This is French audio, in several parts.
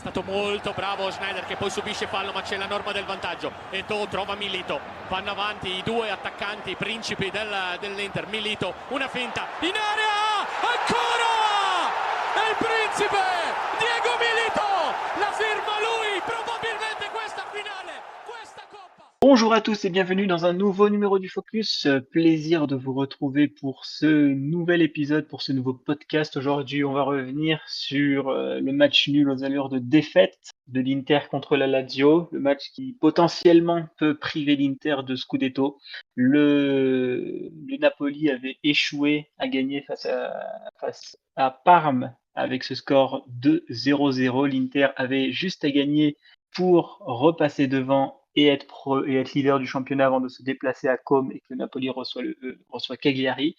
stato molto bravo Schneider che poi subisce fallo, ma c'è la norma del vantaggio. Eto'o trova Milito, vanno avanti i due attaccanti principi dell'Inter. Milito, una finta in area, ancora! È il principe Diego Milito, la firma lui, probabilmente questa finale, questa coppa. Bonjour à tous et bienvenue dans un nouveau numéro du Focus. Plaisir de vous retrouver pour ce nouvel épisode, pour ce nouveau podcast. Aujourd'hui, on va revenir sur le match nul aux allures de défaite de l'Inter contre la Lazio, le match qui potentiellement peut priver l'Inter de Scudetto. Le Napoli avait échoué à gagner face à Parme avec ce score de 0-0. L'Inter avait juste à gagner pour repasser devant et être leader du championnat avant de se déplacer à Côme et que le Napoli reçoit Cagliari.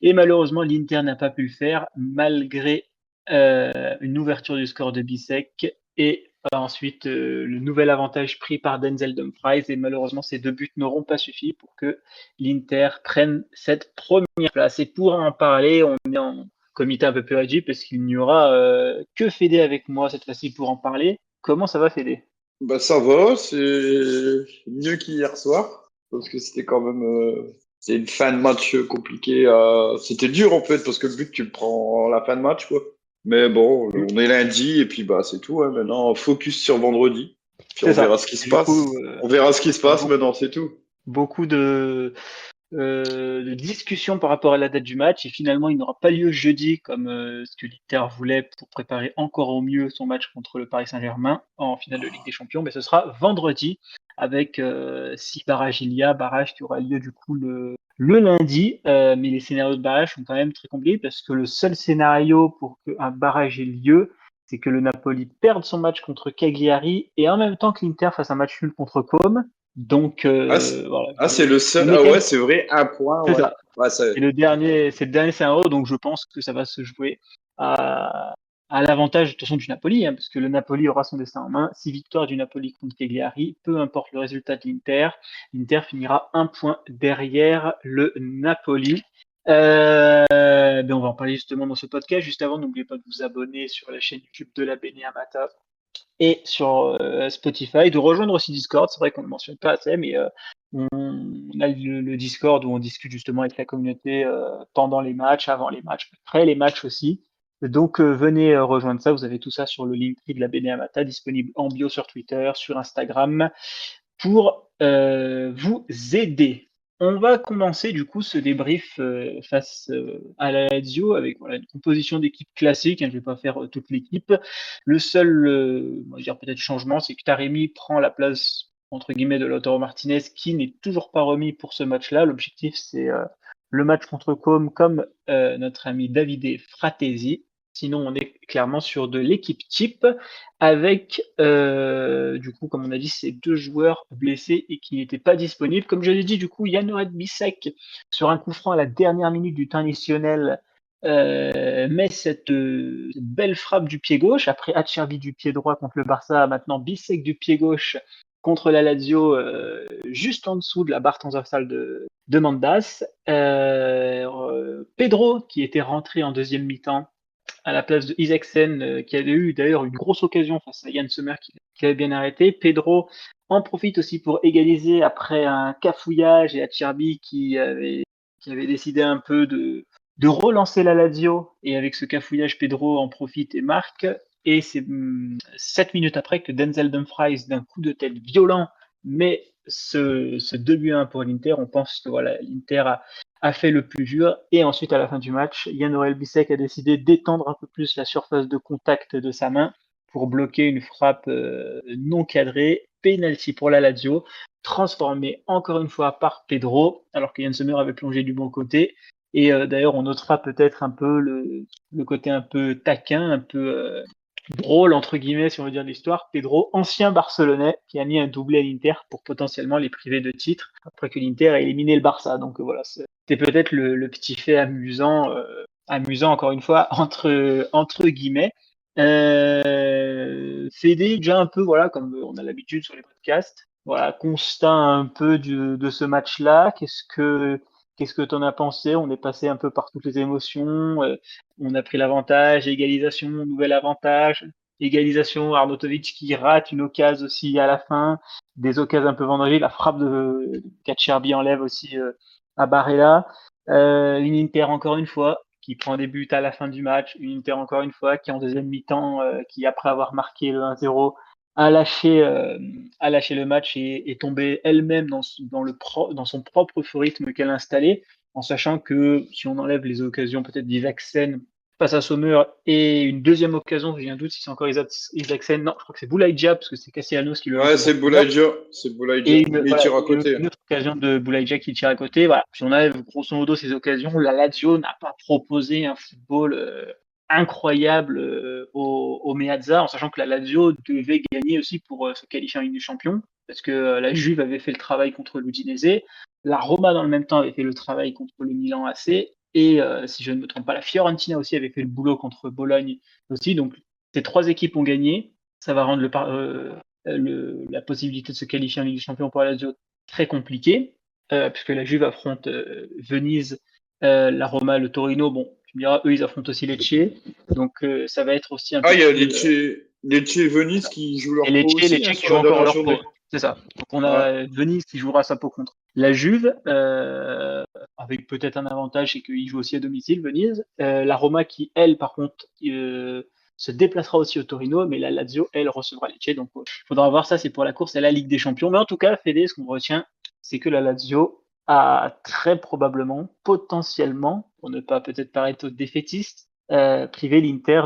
Et malheureusement, l'Inter n'a pas pu le faire malgré une ouverture du score de Bissek et ensuite le nouvel avantage pris par Denzel Dumfries. Et malheureusement, ces deux buts n'auront pas suffi pour que l'Inter prenne cette première place. Et pour en parler, on est en comité un peu plus réduit parce qu'il n'y aura que Fédé avec moi cette fois-ci pour en parler. Comment ça va, Fédé? Bah ça va, c'est mieux qu'hier soir, parce que c'était quand même c'est une fin de match compliquée. C'était dur en fait, parce que le but tu le prends à la fin de match quoi. Mais bon, on est lundi et puis bah c'est tout. Hein. Maintenant, focus sur vendredi. Puis on C'est ça. verra ce qui se Du passe. coup, On verra ce qui se passe maintenant, c'est tout. beaucoup de discussions par rapport à la date du match et finalement il n'aura pas lieu jeudi comme ce que l'Inter voulait pour préparer encore au mieux son match contre le Paris Saint-Germain en finale de Ligue des Champions, mais ce sera vendredi avec si barrage il y a, barrage qui aura lieu du coup le lundi, mais les scénarios de barrage sont quand même très compliqués parce que le seul scénario pour qu'un barrage ait lieu, c'est que le Napoli perde son match contre Cagliari et en même temps que l'Inter fasse un match nul contre Côme. Donc voilà. C'est le seul. Ah ouais, c'est vrai, un point. C'est Ouais. ça. Ouais, ça... Et c'est le dernier scénario, donc je pense que ça va se jouer à, à l'avantage de toute façon du Napoli, hein, parce que le Napoli aura son destin en main. Si victoire du Napoli contre Cagliari, peu importe le résultat de l'Inter, l'Inter finira un point derrière le Napoli. Ben on va en parler justement dans ce podcast. Juste avant, n'oubliez pas de vous abonner sur la chaîne YouTube de la Bene Amata et sur Spotify, de rejoindre aussi Discord. C'est vrai qu'on ne le mentionne pas assez, mais on a le Discord où on discute justement avec la communauté pendant les matchs, avant les matchs, après les matchs aussi. Donc venez rejoindre ça, vous avez tout ça sur le Linktree de la Bene Amata, disponible en bio sur Twitter, sur Instagram, pour vous aider. On va commencer du coup ce débrief face à la Lazio avec voilà, une composition d'équipe classique. Hein, je ne vais pas faire toute l'équipe. Le seul, on va dire peut-être changement, c'est que Taremi prend la place entre guillemets de Lautaro Martinez, qui n'est toujours pas remis pour ce match-là. L'objectif, c'est le match contre Côme, comme notre ami Davide Fratesi. Sinon, on est clairement sur de l'équipe type avec, du coup, comme on a dit, ces deux joueurs blessés et qui n'étaient pas disponibles. Comme je l'ai dit, du coup, Jan Bisek, sur un coup franc à la dernière minute du temps additionnel, met cette belle frappe du pied gauche. Après Acerbi du pied droit contre le Barça, maintenant Bisek du pied gauche contre la Lazio, juste en dessous de la barre transversale de Mandas. Pedro, qui était rentré en deuxième mi-temps, à la place de Isaacsen, qui avait eu d'ailleurs une grosse occasion face à Yann Sommer qui avait bien arrêté. Pedro en profite aussi pour égaliser après un cafouillage et Acerbi qui avait décidé un peu de relancer la Lazio. Et avec ce cafouillage, Pedro en profite et marque. Et c'est 7 minutes après que Denzel Dumfries, d'un coup de tête violent, met ce 2-1 pour l'Inter. On pense que voilà, l'Inter a fait le plus dur. Et ensuite, à la fin du match, Jan Bisek a décidé d'étendre un peu plus la surface de contact de sa main pour bloquer une frappe non cadrée. Penalty pour la Lazio, transformé encore une fois par Pedro, alors que Yann Sommer avait plongé du bon côté. Et d'ailleurs, on notera peut-être un peu le côté un peu taquin, un peu drôle, entre guillemets, si on veut dire l'histoire. Pedro, ancien Barcelonais, qui a mis un doublé à l'Inter pour potentiellement les priver de titre, après que l'Inter a éliminé le Barça. Donc voilà, c'était peut-être le petit fait amusant, amusant encore une fois, entre guillemets. Fédé, déjà un peu, voilà, comme on a l'habitude sur les podcasts, voilà, constat un peu de ce match-là. Qu'est-ce que tu en as pensé? On est passé un peu par toutes les émotions. On a pris l'avantage, égalisation, nouvel avantage. égalisation, Arnautovic qui rate une occasion aussi à la fin, des occasions un peu vendangées, la frappe de Kacherbi enlève aussi à Barella. Une Inter encore une fois qui prend des buts à la fin du match, une Inter encore une fois qui en deuxième mi-temps, qui après avoir marqué le 1-0 a lâché le match et est tombée elle-même dans son propre rythme qu'elle a installé, en sachant que si on enlève les occasions peut-être d'Isaksen face à Sommer et une deuxième occasion, j'ai un doute si c'est encore Isaksen, non, je crois que c'est Boulaïdja parce que c'est Castellanos qui le lance Ouais, en profondeur. C'est Boulaïdja, Et mais il tire à côté. une autre occasion de Boulaïdja qui tire à côté. Voilà. Si on enlève grosso modo ces occasions, la Lazio n'a pas proposé un football incroyable au Meazza, en sachant que la Lazio devait gagner aussi pour se qualifier en Ligue des Champions, parce que la Juve avait fait le travail contre l'Udinese, la Roma dans le même temps avait fait le travail contre le Milan AC, et si je ne me trompe pas, la Fiorentina aussi avait fait le boulot contre Bologne aussi. Donc ces trois équipes ont gagné. Ça va rendre la possibilité de se qualifier en Ligue des Champions pour la Lazio très compliquée, puisque la Juve affronte Venise, la Roma, le Torino. Bon, tu me diras, eux, ils affrontent aussi Lecce. Donc, ça va être aussi un Ah, peu il y a plus. Lecce et Venise qui jouent Et leur peau aussi Lecce hein, qui sur joue la encore dernière leur peau. journée. C'est ça. Donc, on Ouais. a Venise qui jouera sa peau contre la Juve, avec peut-être un avantage, c'est qu'ils jouent aussi à domicile, Venise. La Roma qui, elle, par contre, se déplacera aussi au Torino, mais la Lazio, elle, recevra Lecce. Donc, il faudra voir ça, c'est pour la course à la Ligue des Champions. Mais en tout cas, Fede, ce qu'on retient, c'est que la Lazio a très probablement, potentiellement, pour ne pas peut-être paraître défaitiste, privé l'Inter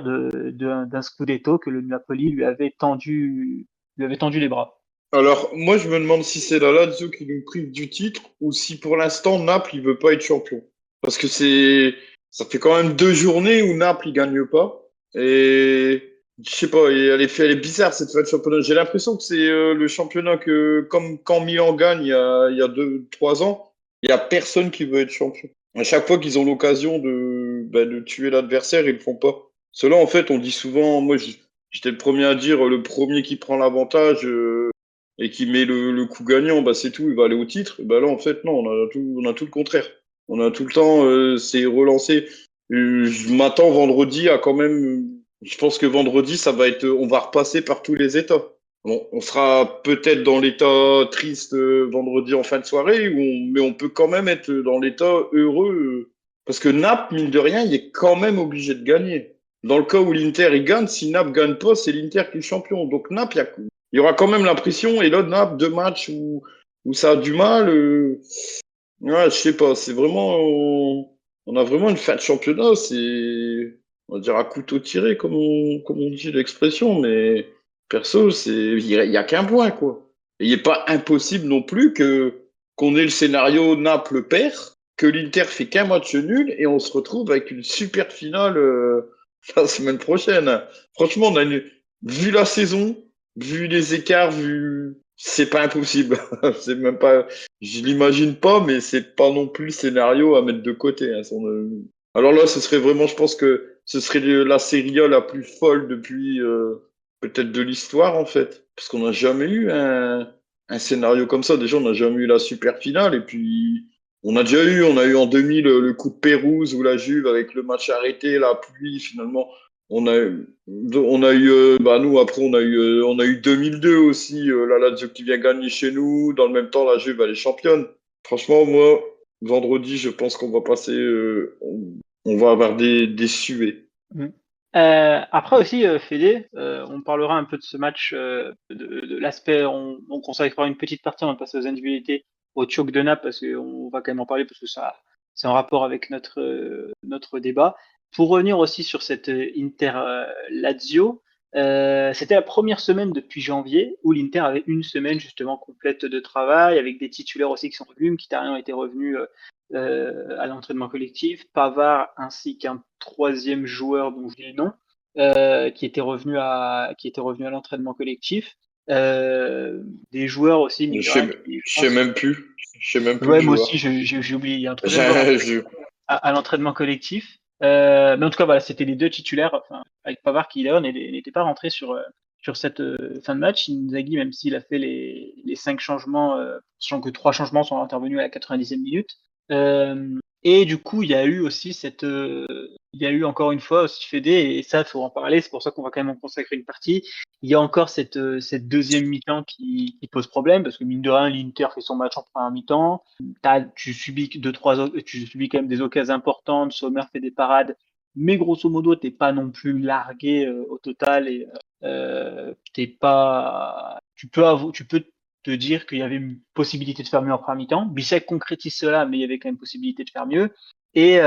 d'un scudetto que le Napoli lui avait tendu les bras. Alors, moi, je me demande si c'est la Lazio qui nous prive du titre ou si pour l'instant Naples, il veut pas être champion. Parce que ça fait quand même 2 journées où Naples, il gagne pas. Et je sais pas, elle est bizarre cette fin de championnat. J'ai l'impression que c'est le championnat que, comme quand Milan gagne il y a 2, 3 ans, il y a personne qui veut être champion. À chaque fois qu'ils ont l'occasion de tuer l'adversaire, ils le font pas. Cela, en fait, on dit souvent, j'étais le premier à dire, le premier qui prend l'avantage, et qui met le coup gagnant, bah c'est tout, il va aller au titre. Bah là, en fait, non, on a tout le contraire. On a tout le temps, c'est relancé. Je m'attends vendredi à quand même. Je pense que vendredi, ça va être, on va repasser par tous les états. Bon, on sera peut-être dans l'état triste vendredi en fin de soirée, mais on peut quand même être dans l'état heureux. Parce que Naples, mine de rien, il est quand même obligé de gagner. Dans le cas où l'Inter il gagne, si Naples gagne pas, c'est l'Inter qui est champion. Donc Naples, il y aura quand même l'impression, et là, Naples, 2 matchs où ça a du mal. Ouais, je sais pas, c'est vraiment. On a vraiment une fin de championnat, on va dire à couteau tiré, comme on dit l'expression, mais perso, il y a qu'un point, quoi. Et il n'est pas impossible non plus qu'on ait le scénario Naples perd, que l'Inter fait qu'un match nul, et on se retrouve avec une super finale la semaine prochaine. Franchement, vu la saison, vu les écarts, c'est pas impossible. C'est même pas, je l'imagine pas, mais c'est pas non plus le scénario à mettre de côté. Hein. Alors là, ce serait vraiment, je pense que ce serait la Serie A la plus folle depuis peut-être de l'histoire en fait, parce qu'on n'a jamais eu un scénario comme ça. Déjà, on n'a jamais eu la super finale, et puis on a eu en 2000 le coup de Pérouse où la Juve avec le match arrêté, la pluie, finalement. On a eu, bah nous après on a eu 2002 aussi, la Lazio qui vient gagner chez nous. Dans le même temps, la Juve elle est championne. Franchement, moi, vendredi, je pense qu'on va passer, on va avoir des suées. Mm. Après aussi, Fédé, on parlera un peu de ce match, de l'aspect, on consacrera une petite partie avant de passer aux individualités, au choc de Naples, parce qu'on va quand même en parler, parce que ça, c'est en rapport avec notre débat. Pour revenir aussi sur cette Inter Lazio, c'était la première semaine depuis janvier où l'Inter avait une semaine justement complète de travail, avec des titulaires aussi qui sont revenus, Mkhitaryan était revenu à l'entraînement collectif, Pavard ainsi qu'un troisième joueur dont j'ai le nom, qui était revenu à l'entraînement collectif. Des joueurs aussi, mine Je de sais, rien, qui, je je sais pense. même plus. Je sais même plus le Ouais, moi joueur. aussi, j'ai oublié. Il y a un troisième joueur Je- à l'entraînement collectif. Mais en tout cas, voilà, c'était les deux titulaires, enfin, avec Pavard qui d'ailleurs n'était pas rentré sur cette fin de match. Inzaghi, même s'il a fait les 5 changements, sachant que 3 changements sont intervenus à la 90e minute, Et du coup, il y a eu aussi il y a eu encore une fois aussi Fédé, et ça, il faut en parler, c'est pour ça qu'on va quand même en consacrer une partie. Il y a encore cette deuxième mi-temps qui pose problème, parce que mine de rien, l'Inter fait son match en première mi-temps. Tu subis quand même des occasions importantes, Sommer fait des parades, mais grosso modo, t'es pas non plus largué au total, et t'es pas, tu peux te dire qu'il y avait une possibilité de faire mieux en première mi-temps. Bissek concrétise cela, mais il y avait quand même possibilité de faire mieux. Et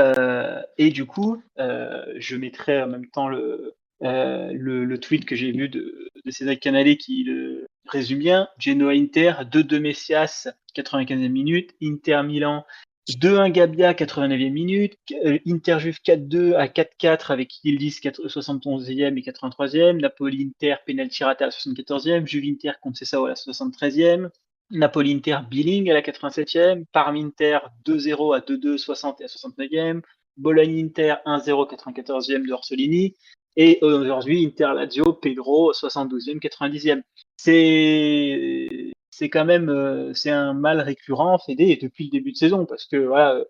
du coup, je mettrai en même temps le tweet que j'ai vu de Cédric Canale qui le résume bien. Genoa Inter, 2-2 Messias, 95e minute. Inter Milan, 2-1 Gabbia, 89e minute. Inter Juve 4-2 à 4-4 avec Yildiz, 71e et 83e. Napoli Inter, penalty raté à la 74e. Juve Inter contre Sessao à la 73e. Napoli-Inter, Billing à la 87e, Parme-Inter 2-0 à 2-2, 60 et à 69e, Bologne-Inter 1-0, 94e de Orsolini, et aujourd'hui Inter-Lazio, Pedro 72e, 90e. C'est quand même c'est un mal récurrent, Fédé, depuis le début de saison, parce que voilà,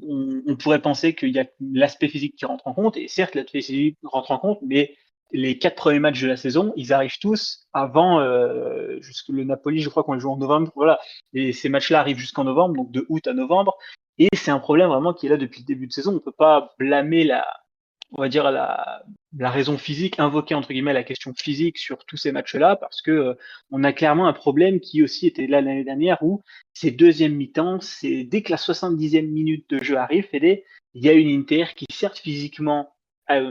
on pourrait penser qu'il y a l'aspect physique qui rentre en compte, et certes l'aspect physique rentre en compte, mais les 4 premiers matchs de la saison, ils arrivent tous avant jusque le Napoli, je crois qu'on les joue en novembre. Voilà, et ces matchs-là arrivent jusqu'en novembre, donc de août à novembre. Et c'est un problème vraiment qui est là depuis le début de saison. On peut pas blâmer on va dire la raison physique, invoquer entre guillemets la question physique sur tous ces matchs-là, parce que on a clairement un problème qui aussi était là l'année dernière où ces deuxièmes mi-temps, c'est dès que la 70e minute de jeu arrive, Fédé, il y a une Inter qui certes physiquement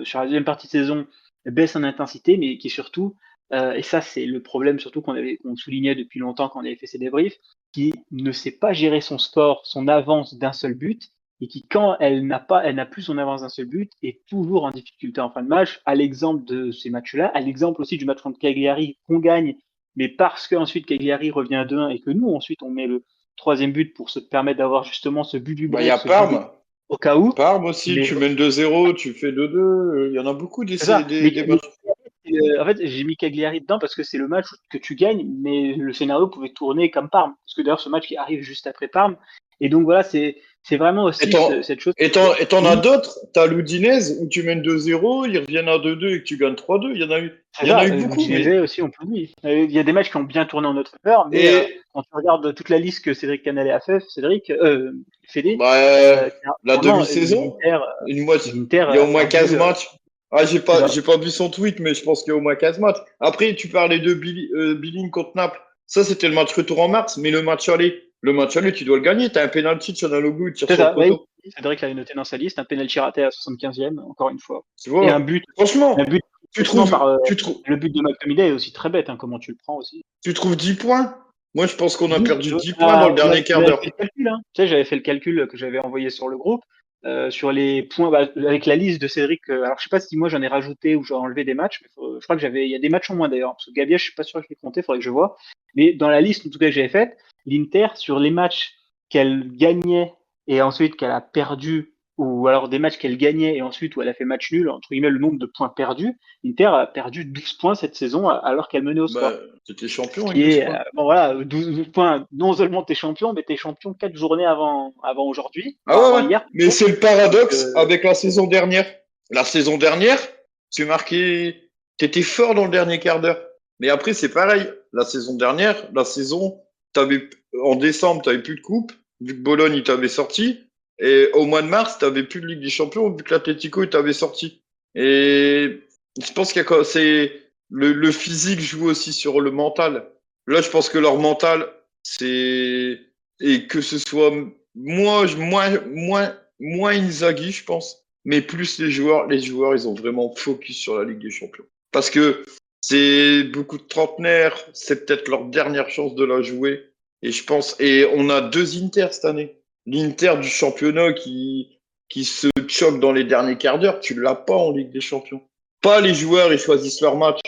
sur la deuxième partie de saison baisse en intensité, mais qui surtout, et ça c'est le problème surtout qu'on soulignait depuis longtemps quand on avait fait ces débriefs, qui ne sait pas gérer son score, son avance d'un seul but, et qui quand elle n'a plus son avance d'un seul but, est toujours en difficulté en fin de match, à l'exemple de ces matchs-là, à l'exemple aussi du match contre Cagliari qu'on gagne, mais parce qu'ensuite Cagliari revient à 2-1 et que nous ensuite on met le troisième but pour se permettre d'avoir justement ce but du Bah, il y break, a ce but Parme. au cas où. Parme aussi, Mais tu mènes 2-0, tu fais 2-2. Il y en a beaucoup c'est ça. des matchs. En fait, j'ai mis Cagliari dedans parce que c'est le match que tu gagnes, mais le scénario pouvait tourner comme Parme. Parce que d'ailleurs, ce match qui arrive juste après Parme. Et donc voilà, c'est vraiment Et aussi t'en cette chose. et t'en as Oui, d'autres. T'as l'Udinese où tu mènes 2-0, ils reviennent à 2-2 et que tu gagnes 3-2. c'est Il y en a ça. eu beaucoup. L'Udinese aussi, on peut le dire. Il y a des matchs qui ont bien tourné en notre faveur, mais Et quand tu regardes toute la liste que Cédric Canale a fait, Fédé, bah, la clairement, demi-saison, l'Inter il y a a au moins perdu. 15 matchs. Ah, C'est ça. j'ai pas vu son tweet, mais je pense qu'il y a au moins 15 matchs. Après, tu parlais de Billing contre Naples. Ça, c'était le match retour en mars, mais le match aller, tu dois le gagner. T'as un penalty de Chanalogu, il tire C'est sur le ça, oui. poteau. Cédric l'avait noté dans sa liste, un penalty raté à 75e, encore une fois. Tu Et vois? un Franchement, but, tu sinon trouves, par tu trouves, le but de McTominay est aussi très bête, hein, comment tu le prends aussi. tu trouves 10 points? Moi, je pense qu'on a 10, perdu 10 points dans le dernier quart j'avais d'heure. fait le calcul, hein. Tu sais, j'avais fait le calcul que j'avais envoyé sur le groupe, sur les points, avec la liste de Cédric. Alors, je sais pas si moi j'en ai rajouté ou j'ai enlevé des matchs, mais je crois que il y a des matchs en moins d'ailleurs, parce que Gabia, je suis pas sûr que je l'ai compté, faudrait que je vois. Mais dans la liste, en tout cas, que j'avais faite, l'Inter, sur les matchs qu'elle gagnait et ensuite qu'elle a perdu, ou alors des matchs qu'elle gagnait et ensuite où elle a fait match nul, entre guillemets, le nombre de points perdus, l'Inter a perdu 12 points cette saison alors qu'elle menait au Bah, score. t'étais Ce champion avec qui 12 est, points. bon voilà, 12 points, non seulement t'es champion, mais t'es champion 4 journées avant aujourd'hui, Ah enfin ouais, avant ouais. hier Mais plutôt. c'est le Donc, paradoxe avec la saison dernière. La saison dernière, t'étais fort dans le dernier quart d'heure. Mais après, c'est pareil. T'avais, en décembre, t'avais plus de coupe, vu que Bologne, il t'avait sorti. Et au mois de mars, t'avais plus de Ligue des Champions, vu que l'Atlético, il t'avait sorti. Et je pense c'est le physique joue aussi sur le mental. Là, je pense que leur mental, c'est, et que ce soit moins Inzaghi, je pense, mais plus les joueurs. Les joueurs, ils ont vraiment focus sur la Ligue des Champions. Parce que c'est beaucoup de trentenaires, c'est peut-être leur dernière chance de la jouer. Et je pense, et on a deux Inter cette année. L'Inter du championnat qui se choque dans les derniers quarts d'heure, tu l'as pas en Ligue des Champions. Pas les joueurs, ils choisissent leur match,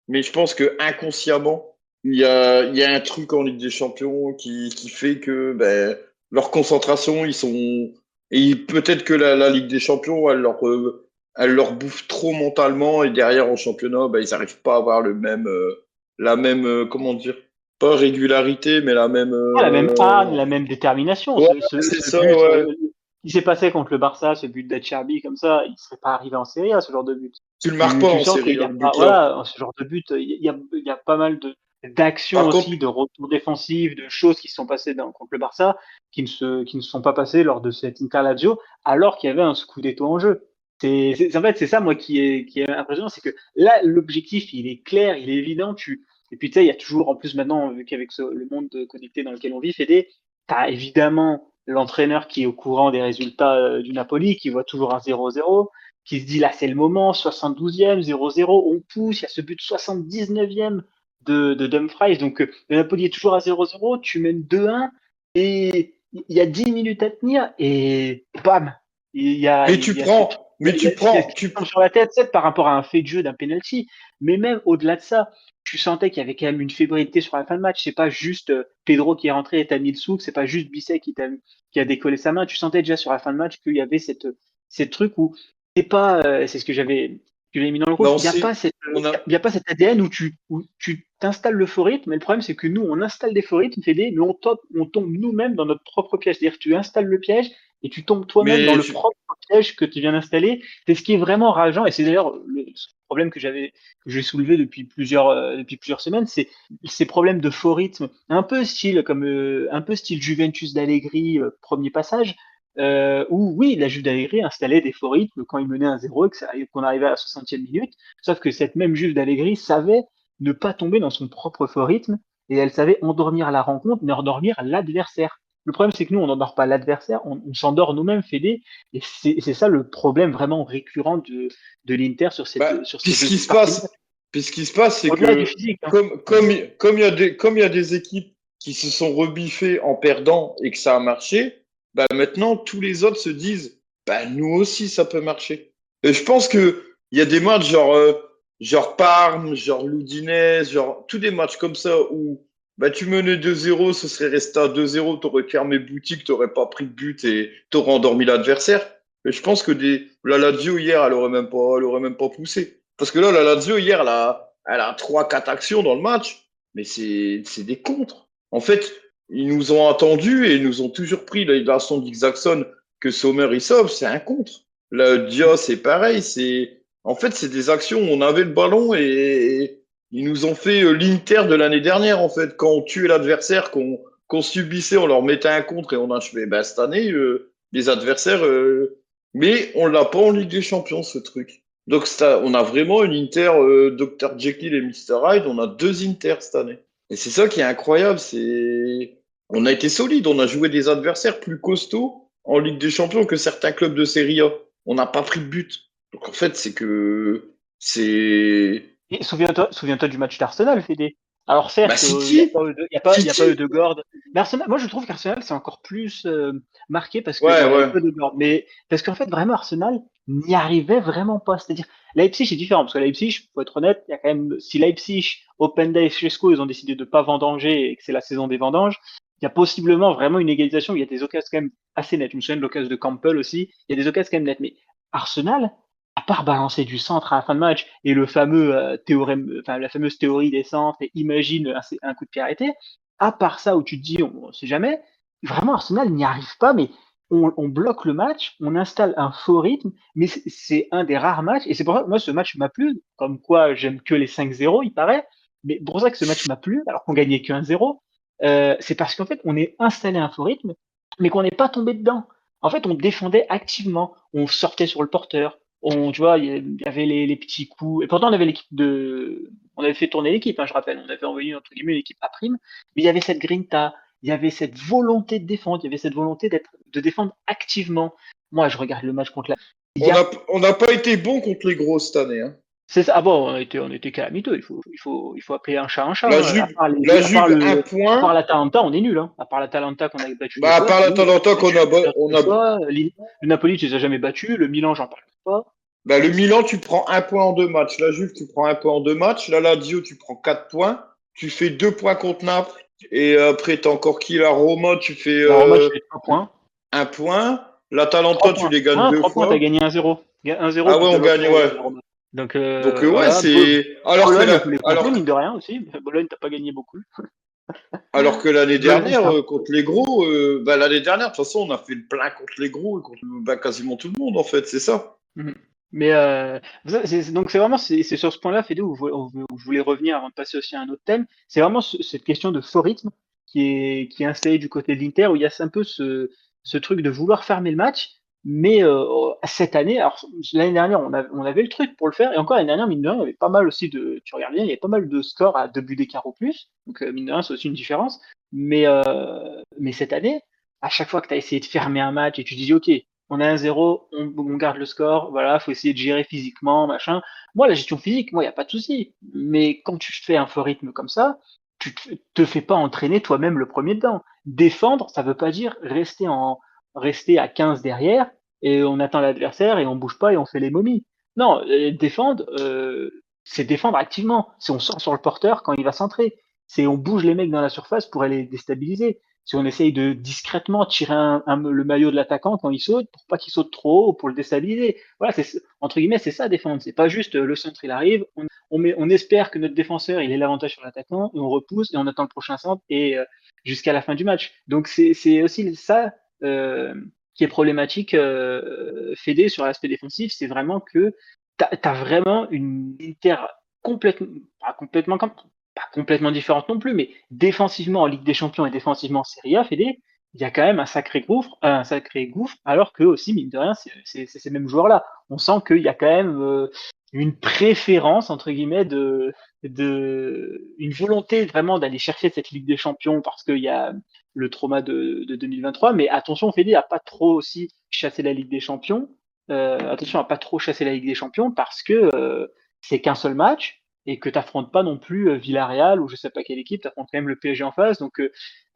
mais je pense que inconsciemment, il y a un truc en Ligue des Champions qui fait que ben, leur concentration, ils sont. Et peut-être que la Ligue des Champions, elle leur bouffe trop mentalement et derrière en championnat, ben, ils n'arrivent pas à avoir la même, comment dire, pas régularité, mais la même. la même détermination. Ouais, c'est Ce ça, but, ouais. il s'est passé contre le Barça, ce but d'Acerbi comme ça, il serait pas arrivé en Série A, ce genre de but. Tu le marques pas Tu en sens qu'il série, y hein, a le pas, but là. voilà, ce genre de but, il y a pas mal d'actions Par contre, aussi, de retours défensifs, de choses qui se sont passées contre le Barça, qui ne se sont pas passées lors de cet Inter Lazio, alors qu'il y avait un Scudetto en jeu. En fait, c'est ça, moi, qui est impressionnant, c'est que là, l'objectif, il est clair, il est évident, et puis, tu sais, il y a toujours, en plus, maintenant, vu qu'avec le monde connecté dans lequel on vit, Fédé, t'as évidemment l'entraîneur qui est au courant des résultats du Napoli, qui voit toujours un 0-0, qui se dit là c'est le moment, 72e, 0-0, on pousse, il y a ce but 79e de Dumfries, donc le Napoli est toujours à 0-0, tu mènes 2-1 et il y a 10 minutes à tenir et bam, mais il tu y a ce truc, prends, mais tu il y a ce prends, qui tombe sur la tête, c'est par rapport à un fait de jeu d'un penalty, mais même au-delà de ça, tu sentais qu'il y avait quand même une fébrilité sur la fin de match, c'est pas juste Pedro qui est rentré et t'a mis le souk, c'est pas juste Bisset qui a décollé sa main, tu sentais déjà sur la fin de match qu'il y avait cette truc où c'est pas, c'est ce que j'avais mis dans le bah groupe. on sait, on a, Il y a pas cet ADN où tu t'installes le faux rythme. Mais le problème, c'est que nous, on installe des faux rythmes, mais on tombe nous-mêmes dans notre propre piège. C'est-à-dire que tu installes le piège et tu tombes toi-même dans mais le propre piège que tu viens d'installer. C'est ce qui est vraiment rageant. Et c'est d'ailleurs le problème que j'ai soulevé depuis plusieurs semaines. C'est ces problèmes de faux rythme. Un peu style Juventus d'Allegri, premier passage où oui, la Juve d'Allegri installait des faux rythmes quand il menait 1-0 et qu'on arrivait à la 60e minute. Sauf que cette même Juve d'Allegri savait ne pas tomber dans son propre faux rythme et elle savait endormir la rencontre, mais endormir l'adversaire. Le problème, c'est que nous, on n'endort pas l'adversaire, on s'endort nous-mêmes, Fédé, et c'est ça le problème vraiment récurrent de l'Inter bah, sur puis ces ce qui deuxième se parties de passe, match. puis ce qui se passe, c'est Au-delà du que physique, hein. comme il y a des équipes qui se sont rebiffées en perdant et que ça a marché, bah maintenant tous les autres se disent, bah nous aussi ça peut marcher. Et je pense que il y a des matchs genre Parme, genre l'Udinese, genre tous des matchs comme ça où bah tu menais 2-0, ce serait resté à 2-0, t'aurais fermé boutique, t'aurais pas pris de but et t'aurais endormi l'adversaire. Et je pense que la Lazio hier, elle aurait même pas poussé. Parce que là, la Lazio hier, elle a 3-4 actions dans le match, mais c'est des contres. En fait, ils nous ont attendus et ils nous ont toujours pris. Là, il a son d'Ixaxon que Sommer il sauve, c'est un contre. Là, Dia, c'est pareil. En fait, c'est des actions où on avait le ballon et ils nous ont fait l'Inter de l'année dernière, en fait. Quand on tuait l'adversaire, qu'on subissait, on leur mettait un contre et on achevait. Ben, cette année, les adversaires, mais on l'a pas en Ligue des Champions, ce truc. Donc, on a vraiment une Inter Dr. Jekyll et Mr. Hyde. On a deux Inter cette année. Et c'est ça qui est incroyable. On a été solide. On a joué des adversaires plus costauds en Ligue des Champions que certains clubs de Serie A. On n'a pas pris de but. Donc, en fait, c'est, Et souviens-toi du match d'Arsenal, Fédé. Alors bah, certes, il n'y a City. pas il y a pas City. Ødegaard. Mais Arsenal, moi je trouve qu'Arsenal c'est encore plus marqué parce que Ouais, bon, il y avait ouais. pas Ødegaard, mais parce qu'en fait vraiment Arsenal n'y arrivait vraiment pas. C'est-à-dire Leipzig est différent parce que Leipzig, faut être honnête, il y a quand même si Leipzig, Openda et Šeško, ils ont décidé de pas vendanger et que c'est la saison des vendanges, il y a possiblement vraiment une égalisation. Il y a des occasions quand même assez nettes. Je me souviens de l'occasion de Campbell aussi. Il y a des occasions quand même nettes, mais Arsenal à part balancer du centre à la fin de match et le fameux théorème, enfin la fameuse théorie des centres et imagine un coup de pied arrêté, à part ça où tu te dis on sait jamais, vraiment Arsenal n'y arrive pas, mais on bloque le match, on installe un faux rythme, mais c'est un des rares matchs, et c'est pour ça que moi ce match m'a plu, comme quoi j'aime que les 5-0, il paraît, mais pour ça que ce match m'a plu, alors qu'on gagnait que 1-0, c'est parce qu'en fait on est installé un faux rythme, mais qu'on n'est pas tombé dedans. En fait, on défendait activement, on sortait sur le porteur, tu vois, il y avait les petits coups. Et pourtant, on avait fait tourner l'équipe, hein, je rappelle. On avait envoyé, entre guillemets, l'équipe à prime. Mais il y avait cette grinta, il y avait cette volonté de défendre, il y avait cette volonté de défendre activement. Moi, je regarde le match contre la. Il y a, On n'a pas été bon contre les gros cette année, hein. c'est ça. Ah bon, on était calamiteux. Il faut appeler un chat, La hein. Juve, la Juve, un À part point. l'Atalanta, on est nul, hein. À part l'Atalanta qu'on a battu deux Bah, à fois, part c'est nul. l'Atalanta La Juve, on deux a, fois. Le Napoli, tu les as jamais battus. Le Milan, j'en parle pas. bah, le Milan, tu prends un point en deux matchs. La Juve, tu prends un point en deux matchs. La Lazio, tu prends 4 points. Tu fais 2 points contre Naples. Et après, t'as encore qui? La Roma, tu fais La Roma, tu fais 3 points. un point. L'Atalanta, 3 tu points. les gagnes Ah, deux 3 points, t'as fois. gagné 1-0. 1-0, Ah ouais, but de on gagne, Lautaro ouais. à la Roma. Donc Donc, ouais, voilà. c'est. Alors que Bologne, on la, peut les compter, alors que mine de rien aussi. Bologne, t'as pas gagné beaucoup. Alors que l'année Vas-y, dernière, Charles. contre les gros, l'année dernière, de toute façon, on a fait le plein contre les gros et contre quasiment tout le monde, en fait, c'est ça. Mhm. Mais donc c'est vraiment c'est sur ce point-là, Fédé, où je voulais revenir avant de passer aussi à un autre thème. C'est vraiment cette question de faux rythme qui est installée du côté de l'Inter, où il y a un peu ce truc de vouloir fermer le match. Mais cette année, alors l'année dernière, on avait le truc pour le faire, et encore l'année dernière, mine de rien, il y avait pas mal aussi tu regardes bien, il y avait pas mal de scores à 2 buts d'écart ou plus. Donc mine de rien, c'est aussi une différence. Mais cette année, à chaque fois que tu as essayé de fermer un match et tu dis, OK, on a 1-0, on garde le score, voilà, faut essayer de gérer physiquement, machin. Moi, la gestion physique, moi, il n'y a pas de souci. Mais quand tu fais un faux rythme comme ça, tu te fais pas entraîner toi-même le premier dedans. Défendre, ça veut pas dire rester à 15 derrière et on attend l'adversaire et on bouge pas et on fait les momies. Non, défendre, c'est défendre activement. C'est on sort sur le porteur quand il va centrer. C'est on bouge les mecs dans la surface pour aller les déstabiliser. Si on essaye de discrètement tirer le maillot de l'attaquant quand il saute, pour pas qu'il saute trop haut, pour le déstabiliser. Voilà, entre guillemets, c'est ça défendre. C'est pas juste le centre il arrive, on espère que notre défenseur il ait l'avantage sur l'attaquant, et on repousse et on attend le prochain centre et jusqu'à la fin du match. Donc c'est aussi ça qui est problématique, Fédé, sur l'aspect défensif, c'est vraiment que t'as vraiment une Inter complètement, pas complètement, pas complètement différente non plus, mais défensivement en Ligue des Champions et défensivement en Serie A, Fédé, il y a quand même un sacré gouffre, alors que aussi, mine de rien, c'est ces mêmes joueurs-là. On sent qu'il y a quand même une préférence, entre guillemets, une volonté vraiment d'aller chercher cette Ligue des Champions parce qu'il y a le trauma de 2023. Mais attention, Fédé, à pas trop aussi chasser la Ligue des Champions. Attention à pas trop chasser la Ligue des Champions parce que c'est qu'un seul match et que tu n'affrontes pas non plus Villarreal ou je sais pas quelle équipe, tu affrontes quand même le PSG en face. Donc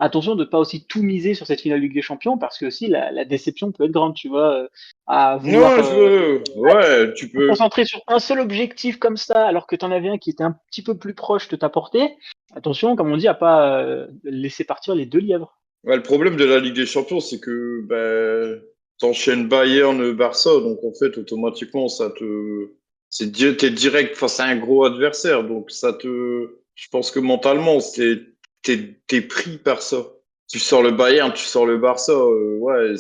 attention de ne pas aussi tout miser sur cette finale Ligue des Champions parce que aussi la déception peut être grande, tu vois, à vouloir Non, ouais, tu te peux. concentrer sur un seul objectif comme ça alors que tu en avais un qui était un petit peu plus proche de ta portée. Attention, comme on dit, à pas laisser partir les deux lièvres. Ouais, le problème de la Ligue des Champions, c'est que t'enchaînes Bayern, Barça, donc en fait, automatiquement, t'es direct face à un gros adversaire, donc je pense que mentalement, t'es pris par ça. Tu sors le Bayern, tu sors le Barça, ouais,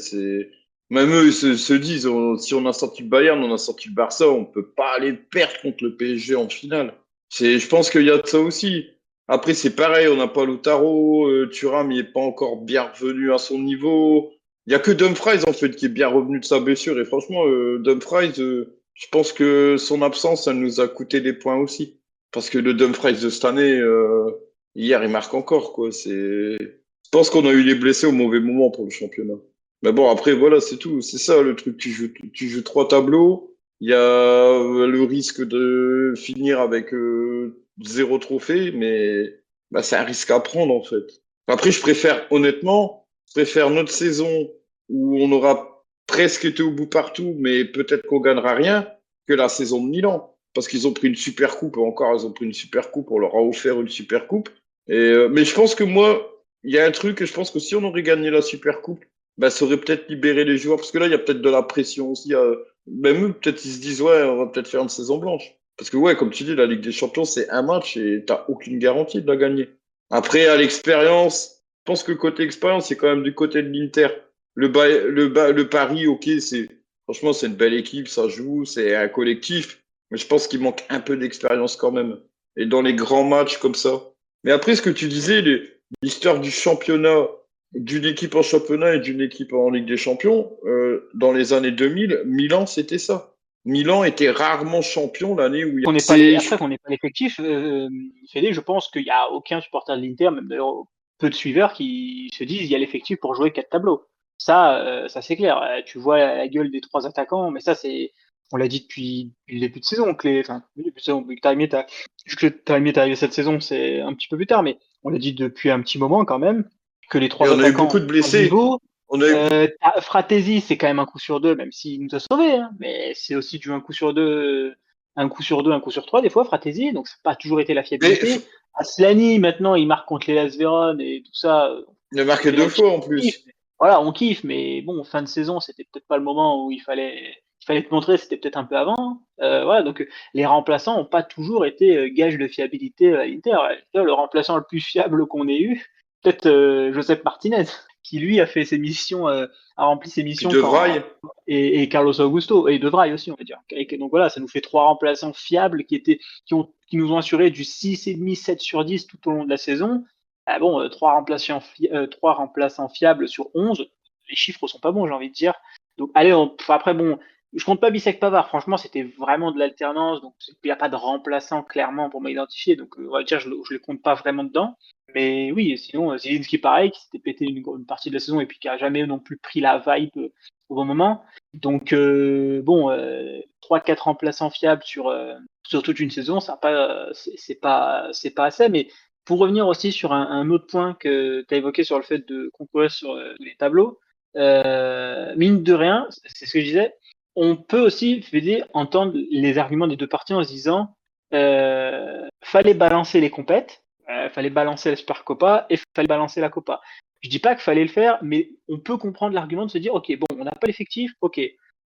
même eux, ils se disent, si on a sorti le Bayern, on a sorti le Barça, on peut pas aller perdre contre le PSG en finale. Je pense qu'il y a de ça aussi. Après, c'est pareil, on n'a pas Lautaro, Thuram, il est pas encore bien revenu à son niveau. Il y a que Dumfries, en fait, qui est bien revenu de sa blessure. Et franchement, Dumfries, je pense que son absence, ça nous a coûté des points aussi. Parce que le Dumfries de cette année, hier, il marque encore, quoi. Je pense qu'on a eu les blessés au mauvais moment pour le championnat. Mais bon, après, voilà, c'est tout. C'est ça, le truc. Tu joues trois tableaux. Il y a le risque de finir avec zéro trophée, mais c'est un risque à prendre en fait. Après, je préfère notre saison où on aura presque été au bout partout, mais peut-être qu'on gagnera rien, que la saison de Milan. Parce qu'ils ont pris une super coupe, encore ils ont pris une super coupe, on leur a offert une super coupe. Mais je pense que moi, il y a un truc, et je pense que si on aurait gagné la super coupe, ça aurait peut-être libéré les joueurs, parce que là, il y a peut-être de la pression aussi. Même eux, peut-être ils se disent, ouais, on va peut-être faire une saison blanche. Parce que ouais, comme tu dis, la Ligue des Champions, c'est un match et t'as aucune garantie de la gagner. Après, à l'expérience, je pense que côté expérience, c'est quand même du côté de l'Inter. Le Paris, ok, franchement, c'est une belle équipe, ça joue, c'est un collectif. Mais je pense qu'il manque un peu d'expérience quand même. Et dans les grands matchs comme ça. Mais après, ce que tu disais, l'histoire du championnat, d'une équipe en championnat et d'une équipe en Ligue des Champions, dans les années 2000, Milan, c'était ça. Milan était rarement champion l'année où il y a... Après qu'on n'ait pas l'effectif, Fédé, je pense qu'il n'y a aucun supporter de l'Inter, même d'ailleurs peu de suiveurs, qui se disent il y a l'effectif pour jouer 4 tableaux. Ça c'est clair. Tu vois la gueule des 3 attaquants, mais ça c'est, on l'a dit depuis le début de saison, enfin, le début de saison, vu que Taremi est arrivé cette saison, c'est un petit peu plus tard, mais on l'a dit depuis un petit moment quand même, que les Et trois on a eu attaquants beaucoup ont de un blessés. niveau. On a eu... Fratesi, c'est quand même un coup sur deux, même s'il nous a sauvés, hein, mais c'est aussi du un coup sur deux, un coup sur deux, un coup sur trois, des fois, Fratesi, donc ça n'a pas toujours été la Mais fiabilité. Aslani, maintenant, il marque contre les Las Véron et tout ça. il a On marqué fait la deux fois en on kiffe. plus. Voilà, on kiffe, mais bon, fin de saison, c'était peut-être pas le moment où il fallait il fallait te montrer, c'était peut-être un peu avant. Voilà, donc les remplaçants n'ont pas toujours été gage de fiabilité à l'Inter. Le remplaçant le plus fiable qu'on ait eu, peut-être Josep Martinez, qui lui a fait ses missions, a rempli ses Puis missions De Vrij. et Carlos Augusto et De Vrij aussi, on va dire. Et donc voilà, ça nous fait 3 remplaçants fiables qui nous ont assuré du 6,5, 7 sur 10 tout au long de la saison. Ah bon, 3 remplaçants fiables sur 11, les chiffres sont pas bons, j'ai envie de dire. Donc allez, après bon, je compte pas Bissek Pavard, franchement c'était vraiment de l'alternance, donc il n'y a pas de remplaçant clairement pour m'identifier, donc on va dire je les compte pas vraiment dedans. Mais oui, sinon Zielinski pareil, qui s'était pété une partie de la saison et puis qui a jamais non plus pris la vibe au bon moment. Donc bon, 3-4 remplaçants fiables sur toute une saison, ça c'est pas assez. Mais pour revenir aussi sur un autre point que tu as évoqué sur le fait de concourir sur les tableaux, mine de rien, c'est ce que je disais, on peut aussi entendre les arguments des deux parties en se disant fallait balancer les compètes, fallait balancer la Super Copa et fallait balancer la Copa. Je dis pas qu'il fallait le faire, mais on peut comprendre l'argument de se dire ok, bon, on n'a pas l'effectif, ok,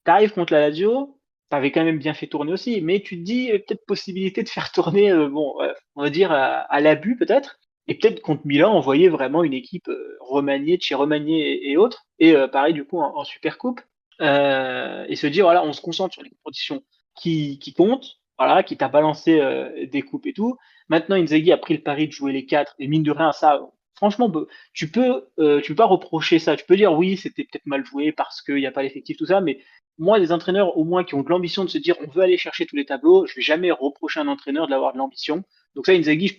t'arrives contre la Lazio, t'avais quand même bien fait tourner aussi, mais tu te dis peut-être possibilité de faire tourner, on va dire à l'abus peut-être, et peut-être contre Milan, on voyait vraiment une équipe remaniée, de chez Remanié et autres, et pareil du coup en Super Coupe, et se dire voilà, on se concentre sur les compétitions qui comptent, voilà, qui t'a balancé des coupes et tout. Maintenant, Inzaghi a pris le pari de jouer les 4, et mine de rien, ça, franchement, tu peux pas reprocher ça. Tu peux dire oui, c'était peut-être mal joué parce qu'il n'y a pas l'effectif, tout ça, mais moi, des entraîneurs au moins qui ont de l'ambition de se dire on veut aller chercher tous les tableaux, je vais jamais reprocher à un entraîneur d'avoir de l'ambition. Donc ça, Inzaghi,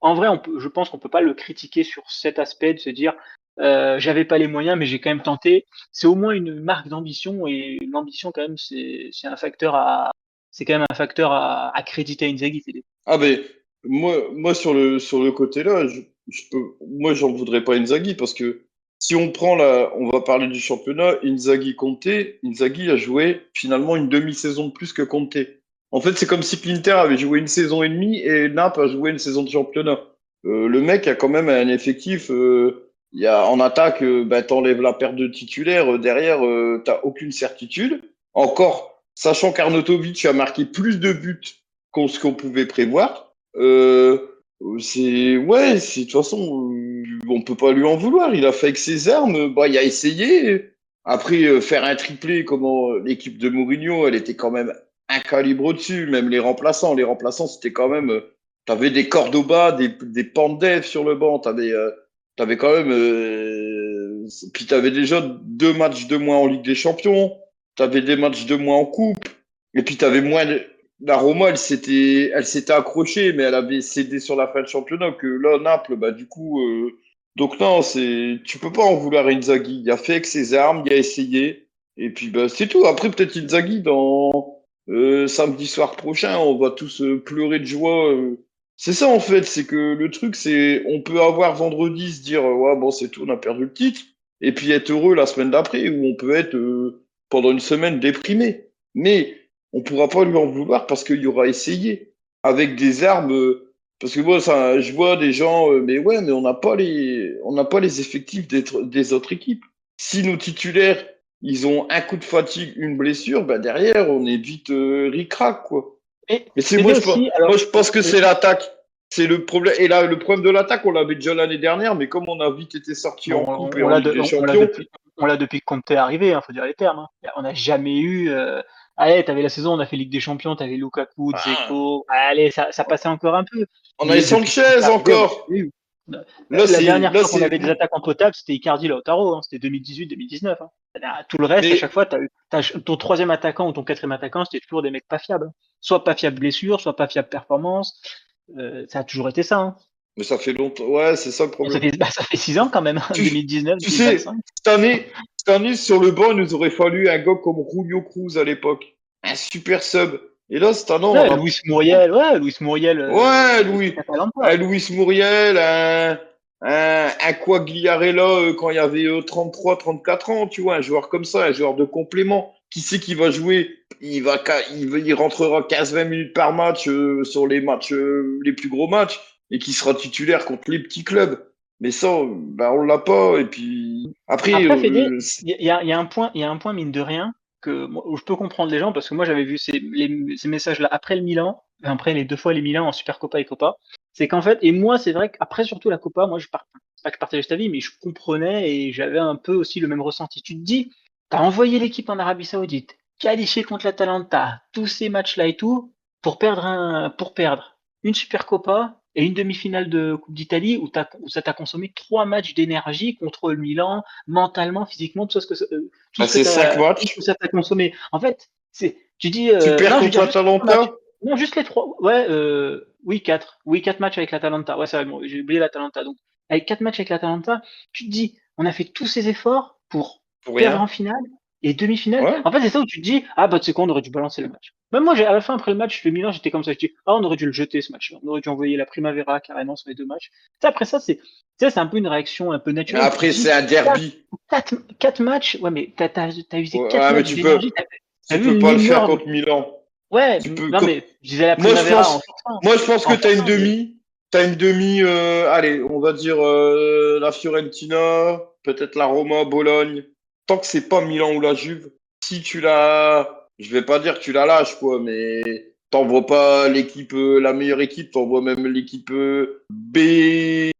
en vrai, je pense qu'on peut pas le critiquer sur cet aspect de se dire j'avais pas les moyens, mais j'ai quand même tenté. C'est au moins une marque d'ambition et l'ambition quand même, c'est quand même un facteur à créditer à Inzaghi. Ah ben, moi sur le côté là, moi j'en voudrais pas Inzaghi parce que si on prend on va parler du championnat, Inzaghi a joué finalement une demi-saison de plus que Conte. En fait, c'est comme si l'Inter avait joué une saison et demie et Naples a joué une saison de championnat. Le mec a quand même un effectif. En attaque, bah, t'enlèves la paire de titulaires. Derrière, t'as aucune certitude. Encore, sachant qu'Arnautovic a marqué plus de buts ce qu'on pouvait prévoir. De toute façon, on peut pas lui en vouloir. Il a fait avec ses armes. Bah, il a essayé. Après, faire un triplé, comment l'équipe de Mourinho, elle était quand même un calibre au-dessus. Même les remplaçants, c'était quand même. T'avais des Cordoba, des Pandev sur le banc. T'avais quand même. Puis t'avais déjà 2 matchs de moins en Ligue des Champions. T'avais des matchs de moins en Coupe. Et puis t'avais moins de la Roma, elle s'était accrochée, mais elle avait cédé sur la fin de championnat. Que là, Naples, bah du coup, donc non, tu peux pas en vouloir à Inzaghi. Il a fait avec ses armes, il a essayé, et puis bah c'est tout. Après, peut-être Inzaghi dans samedi soir prochain, on va tous pleurer de joie. C'est ça en fait, c'est que le truc, c'est on peut avoir vendredi se dire ouais bon c'est tout, on a perdu le titre, et puis être heureux la semaine d'après, ou on peut être pendant une semaine déprimé. Mais on pourra pas lui en vouloir parce qu'il y aura essayé avec des armes. Parce que moi, ça, je vois des gens, mais ouais, mais on n'a pas les effectifs des autres équipes. Si nos titulaires, ils ont un coup de fatigue, une blessure, bah derrière, on est vite ric-rac, quoi. Et Mais c'est c'était aussi, alors, moi, je pense que c'est l'attaque. C'est le problème. Et là, le problème de l'attaque, on l'avait déjà l'année dernière, mais comme on a vite été sorti en coupe et en Ligue des Champions, on l'a depuis que Conte est arrivé, faut dire les termes. On n'a jamais eu. Allez, t'avais la saison, on a fait Ligue des Champions, t'avais Lukaku, bah, Dzeko. Allez, ça passait encore un peu. on avait Mais depuis que Conte est Sanchez arrivé, on n'a encore. jamais eu. Là, La dernière là, fois qu'on c'est, avait des attaquants potables, c'était Icardi Lautaro, c'était 2018-2019. Tout le reste, à chaque mais fois, ton troisième attaquant ou ton quatrième attaquant, c'était toujours des mecs pas fiables. Soit pas fiable blessure, soit pas fiable performance. Ça a toujours été ça. Mais ça fait longtemps. Ouais, c'est ça le Ça problème. fait, ça fait 6 ans quand même, Tu, 2019, tu sais, 2025. cette année, sur le banc, il nous aurait fallu un gars comme Julio Cruz à l'époque. Un super sub. Et là, cette année, on en a plus. Luis Muriel, Ouais, Atalanta. un Luis Muriel, un Quagliarella quand il y avait 33, 34 ans, tu vois, un joueur comme ça, un joueur de complément. Qui sait qui va jouer? Il rentrera 15-20 minutes par match sur les matchs, les plus gros matchs, et qui sera titulaire contre les petits clubs. Mais ça, bah, on l'a pas. Et puis après, Après, Fédé, il y a un point, mine de rien. où je peux comprendre les gens, parce que moi j'avais vu ces messages-là après le Milan, après les 2 fois les Milan en Supercopa et Copa. C'est qu'en fait, et moi c'est vrai qu'après surtout la Copa, moi c'est pas que je partageais cet avis, mais je comprenais et j'avais un peu aussi le même ressenti. Tu te dis, t'as envoyé l'équipe en Arabie Saoudite, qualifié contre l'Atalanta, tous ces matchs-là et tout, pour perdre une Supercopa et une demi-finale de Coupe d'Italie où ça t'a consommé 3 matchs d'énergie contre le Milan, mentalement, physiquement, tout Bah, c'est 5 tout ce matchs. que ça t'a consommé. En fait, tu dis, Tu perds non, je veux contre dire juste les 3 matchs. l'Atalanta. Non, juste les 3. Ouais, oui, 4. Oui, 4 matchs avec l'Atalanta. Ouais, ça, bon, j'ai oublié l'Atalanta. Donc, avec 4 matchs avec l'Atalanta, tu te dis, on a fait tous ces efforts pour Pour perdre rien. en finale et demi-finale. Ouais. En fait, c'est ça où tu te dis, ah, bah, tu sais quoi, on aurait dû balancer le match. Même moi, à la fin, après le match, le Milan, j'étais comme ça. Je dis, ah, on aurait dû le jeter, ce match-là. On aurait dû envoyer la Primavera carrément sur les 2 matchs. Ça, après ça, c'est un peu une réaction un peu Mais naturelle. Tu après, te dis, c'est un derby. 4 matchs, ouais, mais t'as usé 4 Ouais, mais matchs d'énergie. T'as tu vu peux pas le faire l'énorme. contre Milan. Ouais, Tu peux, non, mais je disais la moi, je Primavera en pense, forçant. moi, je pense que En forçant, mais. t'as une demi, allez, on va dire, la Fiorentina, peut-être la Roma, Bologne. Tant que c'est pas Milan ou la Juve, si tu la, je vais pas dire que tu la lâches, quoi, mais t'envoies pas l'équipe, la meilleure équipe, t'envoies même l'équipe, B+,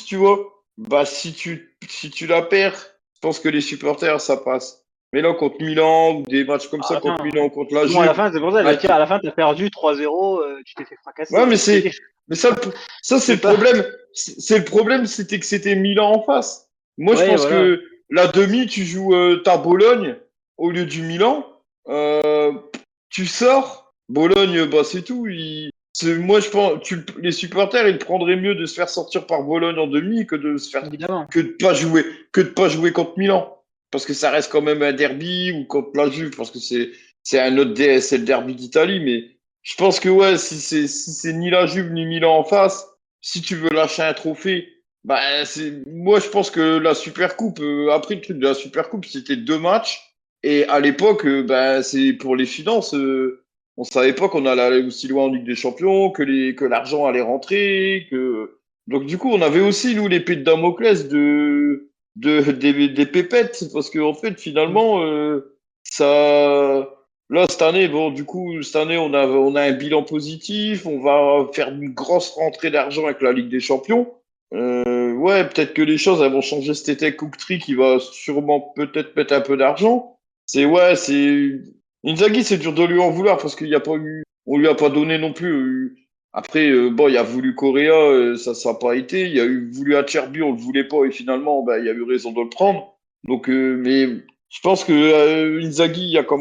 tu vois. Bah, si tu la perds, je pense que les supporters, ça passe. Mais là, contre Milan, ou des matchs comme À ça, la contre fin. Milan, contre la Bon, à la Juve, fin, c'est pour ça, bah, à la fin, t'as perdu 3-0, tu t'es fait ouais, fracasser. mais ça, ça c'est C'est le pas. problème. C'est le problème, c'était que c'était Milan en face. Moi, je Ouais, pense voilà. que la demi, tu joues ta Bologne au lieu du Milan. Euh, Tu sors. Bologne, bah, c'est tout. Moi, je pense, les supporters, ils prendraient mieux de se faire sortir par Bologne en demi que de se faire, Évidemment. que de pas jouer contre Milan. Parce que ça reste quand même un derby ou contre la Juve, parce que c'est un autre, c'est le derby d'Italie, mais je pense que ouais, si c'est ni la Juve ni Milan en face, si tu veux lâcher un trophée, bah moi je pense que la Super Coupe, après le truc de la Super Coupe, c'était 2 matchs et à l'époque, bah c'est pour les finances, on savait pas qu'on allait aller aussi loin en Ligue des Champions, que l'argent allait rentrer, que donc du coup on avait aussi nous l'épée de Damoclès des pépettes parce qu'en fait Mm. finalement ça. Là, cette année, bon, du coup, cette année, on a un bilan positif. On va faire une grosse rentrée d'argent avec la Ligue des Champions. Ouais, peut-être que les choses elles vont changer cet été. Cooktree qui va sûrement peut-être mettre un peu d'argent. C'est Inzaghi, c'est dur de lui en vouloir parce qu'il y a pas eu, on lui a pas donné non plus. Après, bon, il a voulu Correa, ça a pas été. Il y a eu voulu Acerbi, on le voulait pas et finalement, bah, il y a eu raison de le prendre. Donc, mais je pense que Inzaghi, il y a quand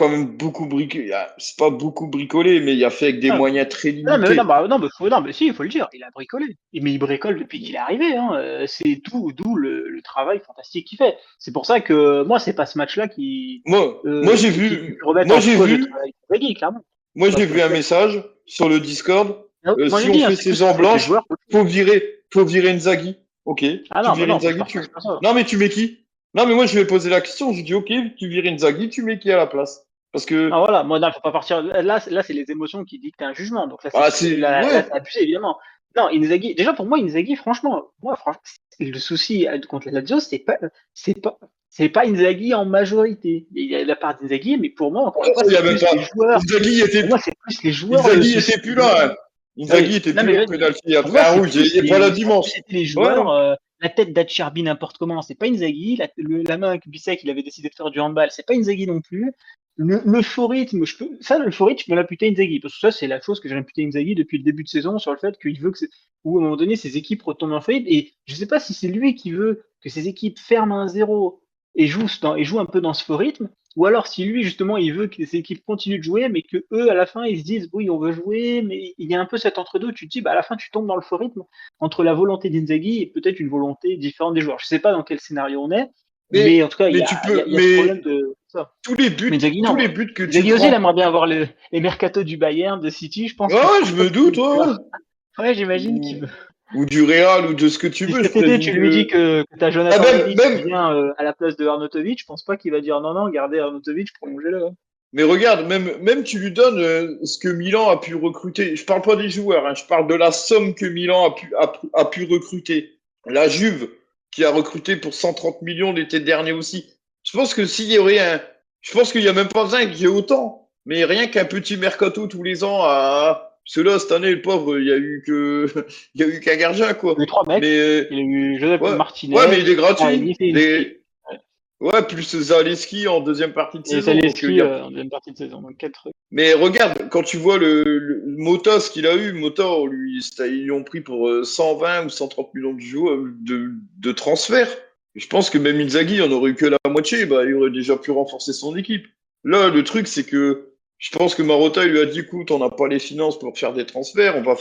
même beaucoup bricolé. C'est pas beaucoup bricolé, mais il a fait avec des Ah, moyens très non, mais, non, limités. bah, non, non, mais si, il faut le dire, il a bricolé. Mais il bricole depuis qu'il est arrivé, hein. C'est d'où le travail fantastique qu'il fait. C'est pour ça que moi, c'est pas ce match-là qui peut remettre Moi en j'ai cause le vu, travail de Inzaghi, clairement. moi C'est pas j'ai ce vu un match-là. message sur le Discord. Moi, Si j'ai on dit, hein, fait c'est plus saison la faute des blanche, joueurs. faut virer Inzaghi. Ok, Ah tu non, bah vires non, moi, je Inzaghi, partage pas ça. non mais tu mets qui? Non mais moi je vais poser la question. Je dis ok, tu vires Inzaghi, tu mets qui à la place? Parce Ah que voilà, moi, non, faut pas partir. Là, c'est les émotions qui dictent un jugement. Donc là, ah c'est là, ouais, c'est abusé, évidemment. Non, Inzaghi, déjà pour moi, Inzaghi, franchement, le souci contre la Lazio, c'est pas, c'est pas Inzaghi en majorité. Il y a la part d'Inzaghi, mais pour moi, encore une fois, il y c'est avait plus pas. les joueurs. Inzaghi était Pour moi, c'est plus les joueurs le Inzaghi souci. était plus là, hein. Inzaghi Oui, était non, plus mais là je au veux dire, penalty pour après moi, un c'est rouge. plus Il est pas là pour moi, dimanche. c'était les Ouais. joueurs, la tête d'Acerbi n'importe comment, c'est pas Inzaghi, la main que Bissek, il avait décidé de faire du handball, c'est pas Inzaghi non plus. Le faux rythme, le faux rythme, je peux l'imputer à Inzaghi, parce que ça, c'est la chose que j'ai imputée à Inzaghi depuis le début de saison sur le fait qu'il veut ou à un moment donné, ses équipes retombent en faillite, et je sais pas si c'est lui qui veut que ses équipes ferment un zéro et joue un peu dans ce faux rythme, ou alors si lui, justement, il veut que ses équipes continuent de jouer, mais que eux, à la fin, ils se disent, oui, on veut jouer, mais il y a un peu cet entre-deux, tu te dis, bah, à la fin, tu tombes dans le faux rythme entre la volonté d'Inzaghi et peut-être une volonté différente des joueurs. Je sais pas dans quel scénario on est, mais en tout cas, Mais tu peux, il y a ce mais problème de ça. Mais Inzaghi, tous non. les buts que tu Inzaghi aussi, il prends. aimerait bien avoir les mercato du Bayern, de City, Ouais, je ouais, je pense pas me que c'est doute, le ouais. joueur. Ouais, j'imagine qu'il Ou, veut. ou du Real ou de ce que tu Si veux. Je cet été, présume tu lui dis que. que tu as Ah, Jonathan David qui vient à la place de Arnautovic, je pense pas qu'il va dire non, non, gardez Arnautovic, prolongez-le, hein. mais regarde, même tu lui donnes ce que Milan a pu recruter. Je parle pas des joueurs, hein, je parle de la somme que Milan a pu recruter. La Juve, qui a recruté pour 130 millions l'été dernier aussi. Je pense que s'il y aurait un, je pense qu'il y a même pas besoin que j'ai autant, mais rien qu'un petit mercato tous les ans à, parce que là, cette année, le pauvre, il y a eu que, il y a eu qu'un gardien, Il y a quoi. eu 3 mecs. Mais, Il y a eu Joseph ouais, ouais, mais Martinez, il est Taremi, gratuit. Zelinski. Ouais. Ouais, plus Zaleski en deuxième partie de Et saison. Donc, Zaleski en deuxième partie de saison. Donc 4. mais regarde, quand tu vois le Mota, ce qu'il a eu, Mota, ils l'ont pris pour 120 ou 130 millions de joueurs de transfert. Je pense que même Inzaghi en aurait eu que la moitié, bah, il aurait déjà pu renforcer son équipe. Là, le truc, c'est que je pense que Marotta, il lui a dit, écoute, on n'a pas les finances pour faire des transferts, on va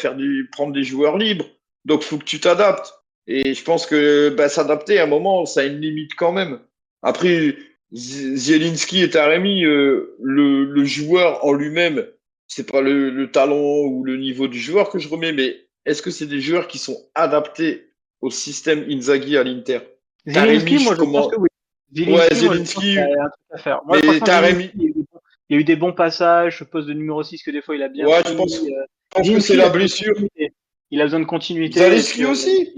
prendre des joueurs libres. Donc, faut que tu t'adaptes. Et je pense que bah, s'adapter à un moment, ça a une limite quand même. Après, Zielinski et Taremi, le joueur en lui-même, c'est pas le talent ou le niveau du joueur que je remets, mais est-ce que c'est des joueurs qui sont adaptés au système Inzaghi à l'Inter? Taremi, Zelinski, moi je pense que oui. Ouais, Zelinski, moi je pense qu'il y Zelinski, a un truc à faire. Moi, mais franchement, Zelinski, Taremi, il y a eu des bons passages, ce poste de numéro 6 que des fois il a bien ouais, pris. je pense que c'est Zelinski, il a la besoin de blessure. continuité. Il a besoin de continuité. Et puis, Zaleski aussi,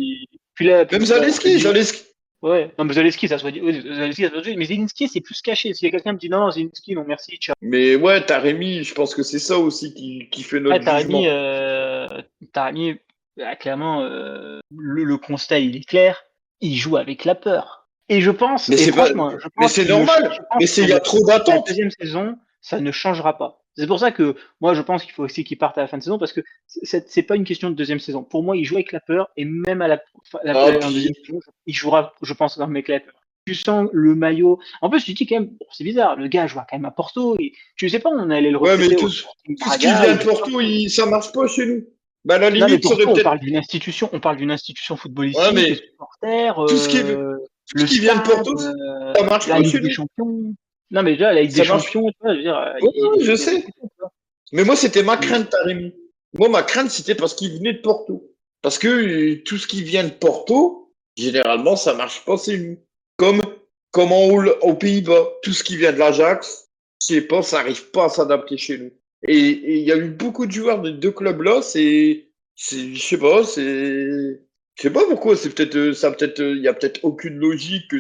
puis là, même entre Zaleski, guillemets, Zaleski. ouais. Non, mais Zaleski, ça se dit. Oui, Zaleski, ça se dit. Mais Zelinski, c'est plus caché. Si quelqu'un me dit non, Zelinski, non, merci, ciao. Mais ouais, Taremi, je pense que c'est ça aussi qui fait Ouais, notre Taremi, jugement. clairement, le constat, il est clair. Il joue avec la peur. Et je pense, Mais et c'est pas, franchement, je mais pense c'est qu'il le, normal. je pense Mais il y a que trop la d'attentes. deuxième saison, ça ne changera pas. C'est pour ça que moi, je pense qu'il faut aussi qu'il parte à la fin de saison parce que c'est pas une question de deuxième saison. Pour moi, il joue avec la peur et même à Ah, en deuxième puis, saison, il jouera, je pense, avec la peur. Tu sens le maillot. En plus, tu te dis quand même, bon, c'est bizarre, le gars joue quand même à Porto. Et, tu sais pas, on allait le ouais, mais recruter au Sporting tout ce qui Braga vient ou de je sais pas. Porto, ça marche pas chez nous. Bah, à la Non, mais limite, ça aurait Porto, peut-être. on parle d'une institution Ouais, footballistique, les mais supporters, tout ce qui, tout ce le qui vient de stade, Porto, ça marche la pas Ligue chez des nous. Champions. Non, mais déjà, la Ligue des Ça marche. Champions, tu vois, je veux dire, Ouais, ouais, il je faut les sais. recruter, tu vois. Mais moi, c'était ma Et- crainte, Taremi. Moi, ma crainte, c'était parce qu'il venait de Porto. Parce que tout ce qui vient de Porto, généralement, ça marche pas chez nous. Comme, comme aux Pays-Bas. Tout ce qui vient de l'Ajax, je sais pas, ça arrive pas à s'adapter chez nous. Et il y a eu beaucoup de joueurs de deux clubs-là, je sais pas, je sais pas pourquoi, c'est peut-être, il y a peut-être aucune logique que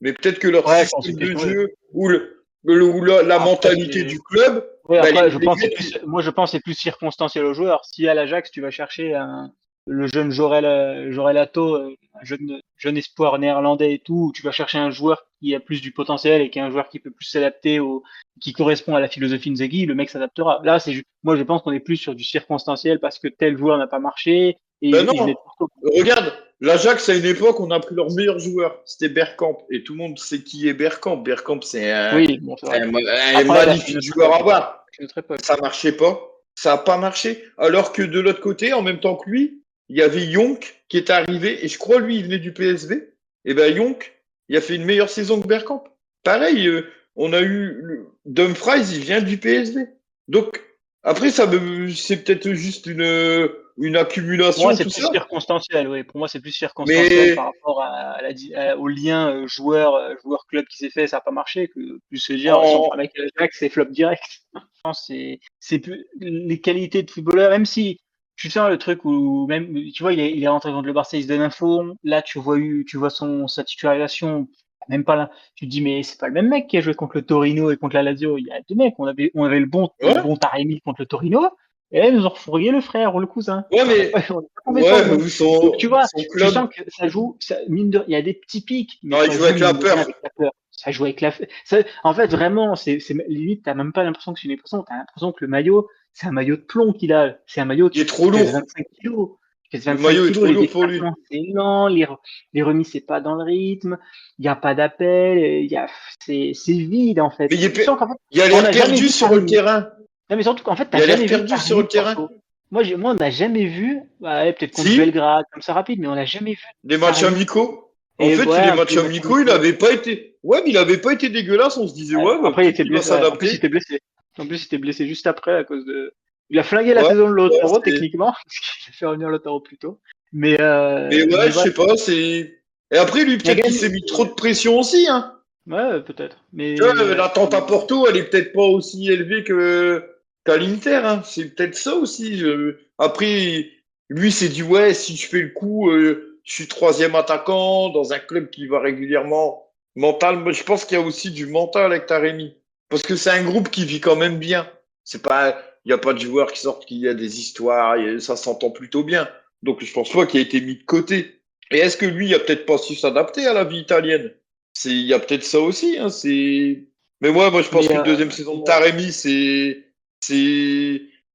mais peut-être que leur Ouais, je pense que système c'est de question. Ouais. jeu ou la Après, mentalité du club, ouais, bah, après, je les pense que mecs, moi, je pense que c'est plus circonstanciel au joueur. Si à l'Ajax, tu vas chercher le jeune Jorel Atto, un jeune espoir néerlandais et tout, ou tu vas chercher un joueur qui a plus du potentiel et qui est un joueur qui peut plus s'adapter qui correspond à la philosophie Nzaghi, le mec s'adaptera. Là, moi, je pense qu'on est plus sur du circonstanciel parce que tel joueur n'a pas marché et ben il venait non, de Porto. regarde, l'Ajax à une époque, on a pris leur meilleur joueur, c'était Bergkamp. Et tout le monde sait qui est Bergkamp. Bergkamp, Oui, bon, c'est vrai. un Après, là, c'est une magnifique autre joueur époque. à voir. C'est une autre époque. Ça marchait pas. Ça n'a pas marché. Alors que de l'autre côté, en même temps que lui, il y avait Yonk qui est arrivé. Et je crois, lui, il venait du PSV. Et ben, Yonk, il a fait une meilleure saison que Bergkamp. Pareil, on a eu Dumfries, il vient du PSV. Donc, après, c'est peut-être juste une Pour moi, accumulation, c'est tout plus ça. circonstanciel, oui. Pour moi, c'est plus circonstanciel par Mais rapport au lien joueur-club qui s'est fait, ça n'a pas marché, que plus se dire, si on prend en, avec Ajax, c'est flop direct. Je pense que c'est plus les qualités de footballeur, même si tu sens le truc où même, tu vois, il est rentré contre le Barça, il se donne un fond. Là, tu vois sa titularisation, même pas là. Tu te dis, mais c'est pas le même mec qui a joué contre le Torino et contre la Lazio. Il y a deux mecs. On avait le ouais, bon Taremi contre le Torino. Et là, ils nous ont refourgué le frère ou le cousin. ouais, On n'a mais pas, on n'est pas tombé sur ouais, le bon. mais Donc tu vois, son tu club, sens que ça joue, il y a des petits pics, mais non, il ça joue joue avec la mine de peur. rien avec la peur. Ça joue avec en fait, vraiment, limite, t'as même pas l'impression que c'est une impression, t'as l'impression que le maillot, c'est un maillot de plomb qu'il a. C'est un maillot Il est qui trop pèse lourd. 25 kilos. Qui pèse Le 25 maillot est kilos, trop les lourd pour lui. déplacements, c'est lent, les remises, c'est pas dans le rythme, il y a pas d'appel, c'est vide, en fait. Mais Tu sens qu'en fait, il a on l'air n'a jamais perdu vu sur le Taremi. terrain. Non, mais surtout qu'en fait, Il t'as a l'air jamais vu perdu sur Taremi le de terrain. Porto. Moi, on n'a jamais vu, ouais, peut-être contre Si, Belgrade, comme ça rapide, mais on n'a jamais vu des matchs Taremi. amicaux. En Et fait, ouais, les un peu matchs les matchs amicaux, il amicaux. avait pas été. Ouais, mais il avait pas été dégueulasse. On se disait, ouais, bah, Après, il peut-être était qu'il va blessé. Ouais. En plus, il s'adapter. était blessé. En plus, il était blessé juste après à cause de. Il a flingué la Ouais, saison de ouais, Lautaro, techniquement, parce qu'il a fait revenir Lautaro plus tôt. mais ouais, Mais je voilà. sais pas, c'est. Et après, lui, Il a peut-être qu'il gagné. s'est mis trop de pression aussi, hein. Ouais, peut-être. Tu vois, Mais l'attente à Porto, elle est peut-être pas aussi élevée qu'à l'Inter, hein. C'est peut-être ça aussi. Après, lui, c'est dit, ouais, si je fais le coup, je suis troisième attaquant dans un club qui va régulièrement mental. Moi, je pense qu'il y a aussi du mental avec Taremi. Parce que c'est un groupe qui vit quand même bien. C'est pas, il n'y a pas de joueurs qui sortent qu'il y a des histoires, ça s'entend plutôt bien. Donc, je pense pas qu'il a été mis de côté. Et est-ce que lui, il a peut-être pas su s'adapter à la vie italienne? Il y a peut-être ça aussi, hein, Mais moi, je pense Mais qu'une deuxième saison de Taremi, c'est,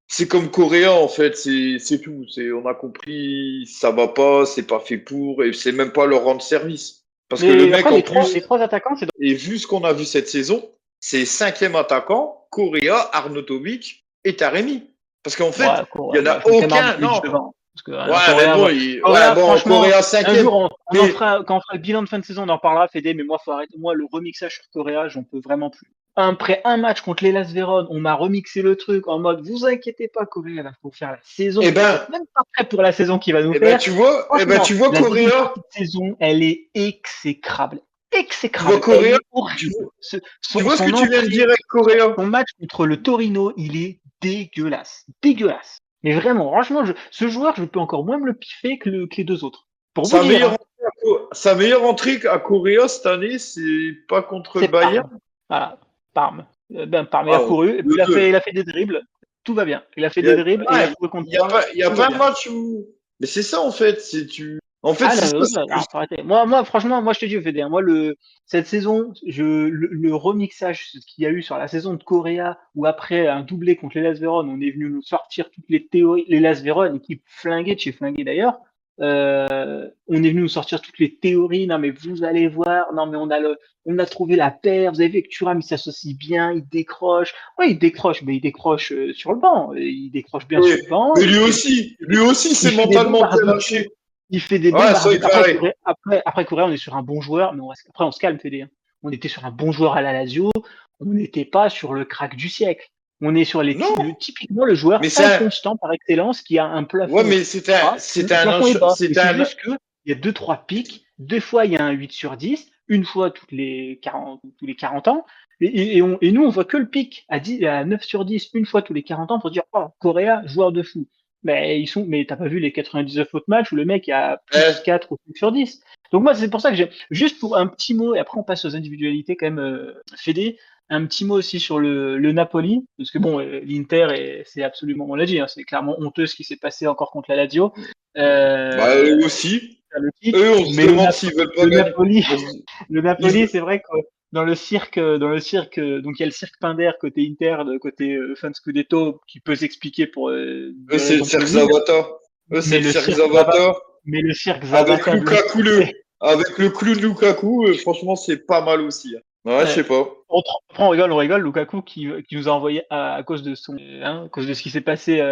c'est comme Correa, en fait. C'est tout. On a compris, ça va pas, c'est pas fait pour, et c'est même pas leur rendre service. Parce que le mais mec, après, en les plus, trois attaquants, c'est et vu ce qu'on a vu cette saison, c'est cinquième attaquant, Correa, Arnautovic et Taremi. Parce qu'en fait, ouais, cool, il y en ouais, a faut quand même aucun. Arnautovic Non. devant. Parce que Ouais, mais Correa, bon, Correa, franchement, Correa un cinquième. jour, on en Mais fera, quand on fera le bilan de fin de saison, on en parlera, Fédé, mais moi, faut arrêter. Moi, le remixage sur Correa, j'en peux vraiment plus. Après un match contre l'Hellas Vérone, on m'a remixé le truc en mode, vous inquiétez pas, Correa, là, faut faire la saison. eh Vous ben, êtes même pas prêt pour la saison qu'il va nous faire. tu Franchement, vois la deuxième Correa, partie de saison, elle est exécrable. tu vois Exécrable. Elle Correa, est horrible. tu vois ce que Son tu viens de entrée, dire avec Correa. son match contre le Torino, il est dégueulasse. Dégueulasse. Mais vraiment, franchement, ce joueur, je peux encore moins me le piffer que les deux autres. Pour vous Sa dire, meilleure, hein, sa meilleure entrée à Correa cette année, c'est pas contre le c'est Bayern. Parme. Voilà, Parme. Parme, il a Ah, couru, et puis le deux. il a fait des dribbles. Tout va bien. Il a fait Il y des a, dribbles et il a ouais, couru contre il y a Parme. pas, il y a Tout va pas un bien. match où. Mais c'est ça en fait. En fait, Ah c'est non, ça. non, faut arrêter. Moi, franchement, moi je te dis, Fédé, moi cette saison, le remixage, ce qu'il y a eu sur la saison de Correa, où après un doublé contre les Las Vérone, on est venu nous sortir toutes les théories, les Las Vérone, équipe flinguée de chez flingué d'ailleurs, on est venu nous sortir toutes les théories. Non mais vous allez voir, non mais on a trouvé la paire. Vous avez vu que Thuram il s'associe bien, il décroche. Ouais, il décroche, mais il décroche sur le banc. Il décroche bien Oui, sur le banc. mais Il lui aussi, il c'est fait des bons mentalement bien barbecues. lâché. Il fait des bons Ouais, ça, il barbecues. paraît. Après Correa, on est sur un bon joueur, mais après, on se calme, Fédé, hein. On était sur un bon joueur à la Lazio. On n'était pas sur le crack du siècle. On est sur Non, typiquement le joueur mais inconstant par excellence qui a un ouais, plafond mais bas. Le plafond est bas. Mais c'est c'est un, juste que il y a deux, trois pics. Deux fois, il y a un 8 sur 10. Une fois tous les 40 ans. Et nous, on voit que le pic à 9 sur 10, une fois tous les 40 ans pour dire, oh, Correa, joueur de fou. Mais t'as pas vu les 99 autres matchs où le mec a plus eh, 4 ou 5 sur 10. Donc moi, c'est pour ça que j'ai, juste pour un petit mot, et après on passe aux individualités quand même, Fédé, un petit mot aussi sur le Napoli, parce que bon, l'Inter, c'est absolument, on l'a dit, hein, c'est clairement honteux ce qui s'est passé encore contre la Lazio. bah, Euh, eux aussi. le titre, Eux, on se mais demande s'ils veulent pas Le gagner. Napoli, On se- le ils Napoli, veulent- c'est vrai que dans le cirque, donc il y a le cirque Pinder côté Inter, de côté fan Scudetto, qui peut s'expliquer pour Eux, des c'est le raisons cirque plausibles, Zavata. Eux, c'est mais le le cirque cirque Zavata. Avec Zabata de l'autre Lukaku, côté. avec le clou de Lukaku, franchement, c'est pas mal aussi, hein. Ouais, je Ouais. sais pas. Après, on rigole. Lukaku qui nous a envoyé à cause de à cause de ce qui s'est passé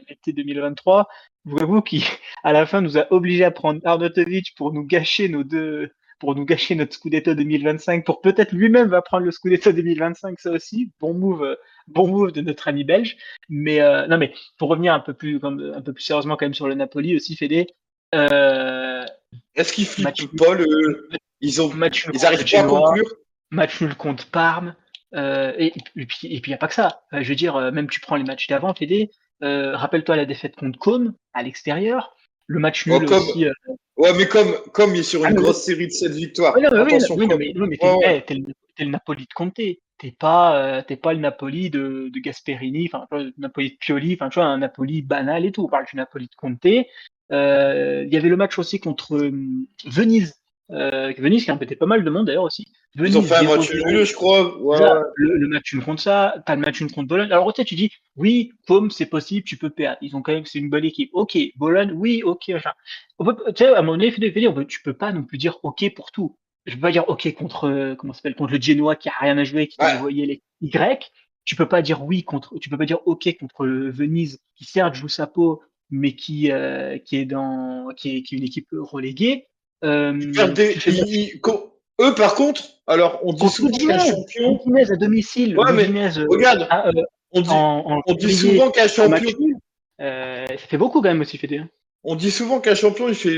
l'été 2023. Lukaku qui, à la fin, nous a obligés à prendre Arnautovic pour nous gâcher notre Scudetto 2025, pour peut-être lui-même va prendre le Scudetto 2025, ça aussi. Bon move de notre ami belge. Mais non, mais pour revenir un peu plus sérieusement quand même sur le Napoli aussi, Fédé. Euh, Est-ce qu'ils match, flippent pas match nul ils contre le arrivent pas à Genoa. conclure? Match nul contre Parme. Et puis il n'y a pas que ça. Je veux dire, même tu prends les matchs d'avant, Fédé. Rappelle-toi la défaite contre Côme à l'extérieur. Le match Oh, nul aussi. ouais, mais comme il est sur Ah, une mais grosse série de 7 victoires. oui, non, mais Attention, oui, non, comme. mais, oui, mais Ouais, ouais. t'es le Napoli de Conte. T'es pas le Napoli de Gasperini, enfin, tu vois, le Napoli de Pioli, enfin, tu vois, un Napoli banal et tout. On parle du Napoli de Conte. Il y avait le match aussi contre Venise. Venise qui a embêté pas mal de monde d'ailleurs aussi. Ils ont Venise fait un match 0-0. nul, je crois. Ouais, Déjà, ouais. le match nul contre ça, t'as le match nul contre Bologne. Alors, tu sais, tu dis, oui, Paume, c'est possible, tu peux perdre. Ils ont quand même, c'est une bonne équipe. Ok, Bologne, oui, ok, machin. Tu sais, à un moment donné, tu peux pas non plus dire ok pour tout. Je peux pas dire ok contre, comment ça s'appelle, contre le Genoa qui a rien à jouer, qui t'a Ouais. envoyé les Y. Tu peux pas dire ok contre Venise, qui certes joue sa peau, mais qui est une équipe reléguée. Ils perdent Tu fais match Eux, par contre, alors, on dit contre souvent qu'un champion. Udinese à domicile, Ouais, mais l'Udinese regarde, on dit, en on dit février, souvent qu'un un match champion. nul. Ça fait beaucoup quand même aussi, Fédé. On dit souvent qu'un champion, il fait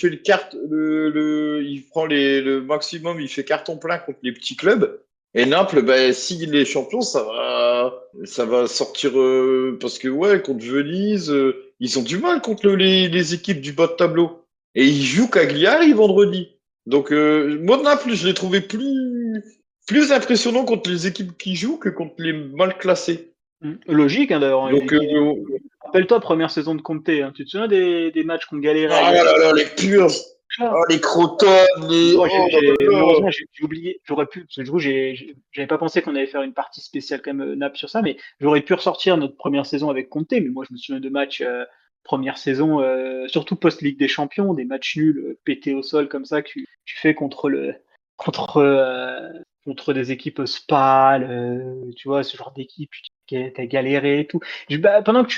le carte, il prend le maximum, il fait carton plein contre les petits clubs. Et Naples, ben, s'il est champion, ça va sortir, parce que ouais, contre Venise, ils ont du mal contre les équipes du bas de tableau. Et ils jouent Cagliari vendredi. Donc, moi, Naples, je l'ai trouvé plus impressionnant contre les équipes qui jouent que contre les mal classés. Logique, hein, d'ailleurs. Donc, Rappelle-toi, première saison de Conte, hein. Tu te souviens des matchs qu'on galérait à ah gagner? là là, les purs, ah, les crotones, les. Moi, Oh là là. malheureusement, j'ai oublié, j'aurais pu, parce que du coup, j'avais pas pensé qu'on allait faire une partie spéciale quand même Naples sur ça, mais j'aurais pu ressortir notre première saison avec Conte, mais moi, je me souviens de matchs première saison, surtout post-Ligue des Champions, des matchs nuls pétés au sol comme ça que tu fais contre contre des équipes Spal, tu vois, ce genre d'équipe, t'as galéré et tout. Pendant que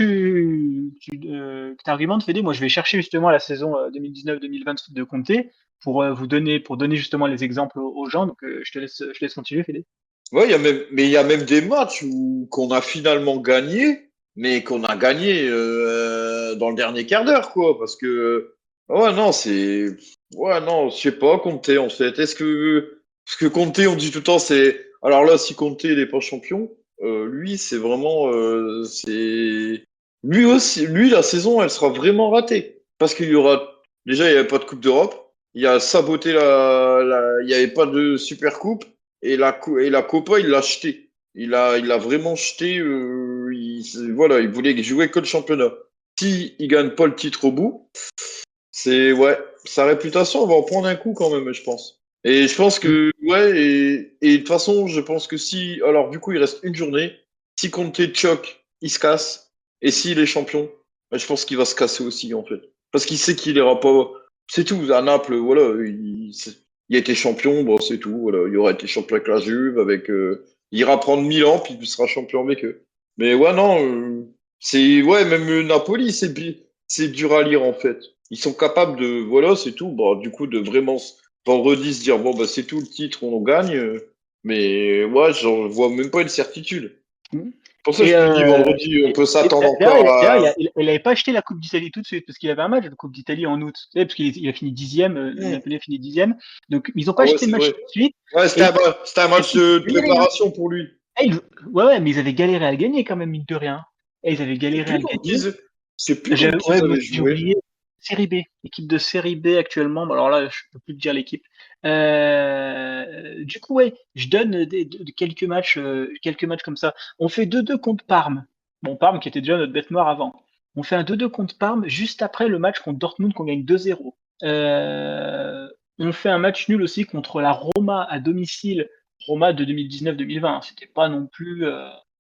que t'argumentes, Fédé, moi, je vais chercher justement la saison 2019-2020 de Conte pour donner justement les exemples aux gens. Donc, je te laisse continuer, Fédé. Ouais, mais il y a même des matchs qu'on a finalement gagné, mais qu'on a gagné dans le dernier quart d'heure, quoi. Parce que, ouais, non, ouais, non, je sais pas, Conte, en fait. Parce que Conte, on dit tout le temps, alors là, si Conte n'est pas champion, lui, c'est vraiment, lui aussi, lui, la saison, elle sera vraiment ratée. Parce qu'il y aura, déjà, il n'y avait pas de Coupe d'Europe. Il a saboté il n'y avait pas de Super Coupe. Et la Copa, il l'a jeté. Il l'a vraiment jeté. Voilà, il voulait jouer que le championnat. Si il gagne pas le titre au bout, ouais, sa réputation va en prendre un coup quand même, je pense. Et je pense Mm. que, ouais, et de toute façon, je pense que alors du coup, il reste une journée. Si Conte choque, il se casse. Et s'il est champion, ben, je pense qu'il va se casser aussi, en fait. Parce qu'il sait qu'il ira pas. C'est tout. À Naples, voilà, il a été champion, bon, c'est tout. Voilà, il aura été champion avec la Juve, il ira prendre Milan, puis il sera champion avec eux. Mais ouais, non, ouais, même Napoli, c'est dur à lire, en fait. Ils sont capables de, voilà, c'est tout. Bon, du coup, de vraiment vendredi se dire, bon, bah, c'est tout le titre, on gagne. Mais ouais, j'en vois même pas une certitude. Mm. Pour ça, Et, je te dis, vendredi, on peut s'attendre encore d'ailleurs, à. il avait pas acheté la Coupe d'Italie tout de suite, parce qu'il avait un match de Coupe d'Italie en août. Tu sais, parce il a fini 10e, Hmm. Napoli a fini 10e. Donc, ils ont pas Ah ouais, acheté le c'est match vrai. tout de suite. Ouais, Et c'était un match ils de avaient galéré, hein. préparation pour lui. Ouais, ouais, mais ils avaient galéré à le gagner quand même, mine de rien. Et ils avaient Je sais galéré à plus le contre qui gagner. je sais plus contre qui Ouais, ils moi avaient aussi, j'ai joué. oublié. Série B, équipe de série B actuellement. Bon, alors là, je peux plus te dire l'équipe. Du coup, ouais, je donne quelques matchs comme ça. On fait 2-2 contre Parme. Bon, Parme qui était déjà notre bête noire avant. On fait un 2-2 contre Parme juste après le match contre Dortmund qu'on gagne 2-0. On fait un match nul aussi contre la Roma à domicile. Roma de 2019-2020. C'était pas non plus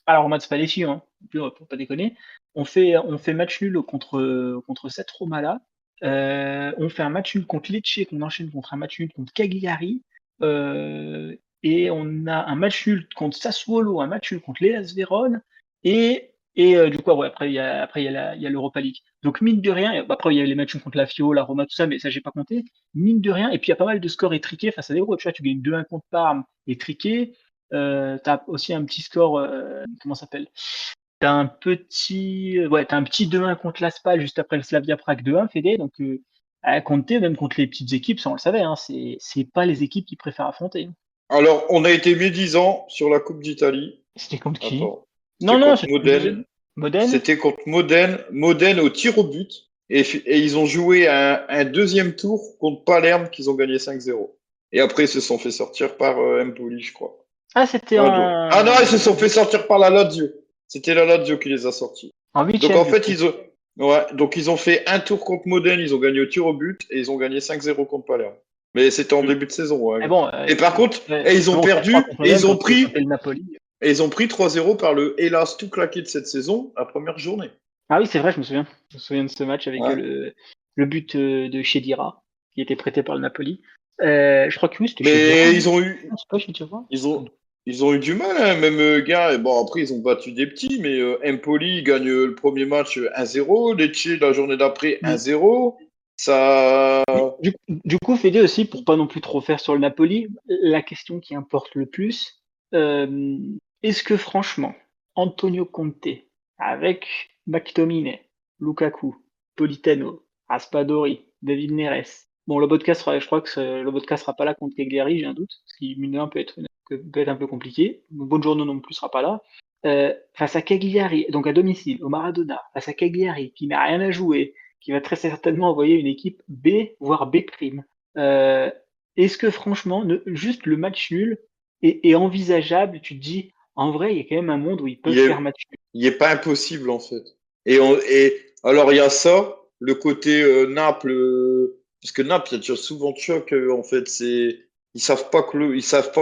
pas la Roma de Spalletti, hein, pour pas déconner. On fait match nul contre cette Roma-là. On fait un match nul contre Lecce, qu'on enchaîne contre un match nul contre Cagliari. Euh, et on a un match nul contre Sassuolo, un match nul contre l'Hellas Vérone. Du coup, ouais, après, il y a l'Europa League. Donc, mine de rien, après, il y a les matchs nuls contre la Fio, la Roma, tout ça, mais ça, j'ai pas compté. Mine de rien, et puis il y a pas mal de scores étriqués face à des gros. Tu vois, tu gagnes 2-1 contre Parme, étriqué. T'as aussi un petit score, comment ça s'appelle? T'as un petit 2-1 contre l'Aspal juste après le Slavia Prague 2-1, Fédé. Donc, à compter, même contre les petites équipes, ça on le savait, hein, c'est pas les équipes qui préfèrent affronter. Alors, on a été médisants sur la Coupe d'Italie. C'était contre qui? Attends. Non, C'était non, contre c'était Modène. Modène. C'était contre Modène. Modène au tir au but. Et ils ont joué un deuxième tour contre Palerme qu'ils ont gagné 5-0. Et après, ils se sont fait sortir par Empoli, je crois. Ah, c'était Ah non, ils se sont fait sortir par la Lazio. C'était la Lazio qui les a sortis. en Donc huitième, en du fait, coup. ils ont fait un tour contre Modène, ils ont gagné au tir au but et ils ont gagné 5-0 contre Palerme. Mais c'était en Mm. début de saison. Mais Ouais. bon, Et par contre, ouais, ils ont bon, 4-3 perdu contre Modène quand c'était le Napoli. et ils ont pris 3-0 par le hélas tout claqué de cette saison, la première journée. Ah oui, c'est vrai, je me souviens. Je me souviens de ce match avec Ouais. le but de Khedira, qui était prêté par le Napoli. Je crois que oui, c'était Khedira. Mais Non, c'est pas Khedira. ils ont, ils ont eu du mal, hein, même gars. Et bon, après, ils ont battu des petits, mais Empoli gagne le premier match 1-0, Lecce la journée d'après Mm. 1-0. Ça. Du coup, Fédé aussi, pour pas non plus trop faire sur le Napoli, la question qui importe le plus, euh, est-ce que franchement, Antonio Conte, avec McTominay, Lukaku, Politano, Raspadori, David Neres, bon, je crois que le podcast sera pas là contre Cagliari, j'ai un doute, parce qu'il mine de rien peut être un peu compliqué. Bonjourno non plus sera pas là. Face à Cagliari, donc à domicile, au Maradona, face à Cagliari, qui n'a rien à jouer, qui va très certainement envoyer une équipe B, voire B prime. Euh, est-ce que franchement, juste le match nul est envisageable? Tu te dis, en vrai, il y a quand même un monde où ils Il peuvent est, faire match nul. il est pas impossible en fait. Et alors il y a ça, le côté Naples, parce que Naples, il y a déjà souvent de choc en fait. Ils savent pas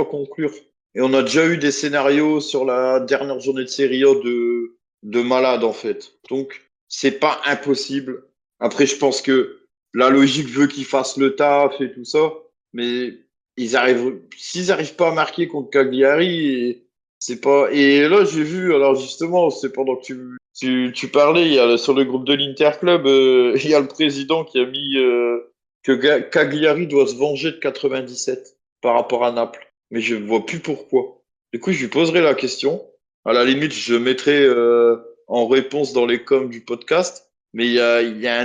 conclure. Et on a déjà eu des scénarios sur la dernière journée de Serie A de malades en fait. Donc c'est pas impossible. Après, je pense que la logique veut qu'ils fassent le taf et tout ça, mais s'ils arrivent pas à marquer contre Cagliari. C'est pas. Et là, j'ai vu, alors justement, c'est pendant que tu parlais, sur le groupe de l'Interclub, il y a le président qui a mis que Cagliari doit se venger de 97 par rapport à Naples. Mais je ne vois plus pourquoi. Du coup, je lui poserai la question. À la limite, je mettrai en réponse dans les coms du podcast. Mais il y a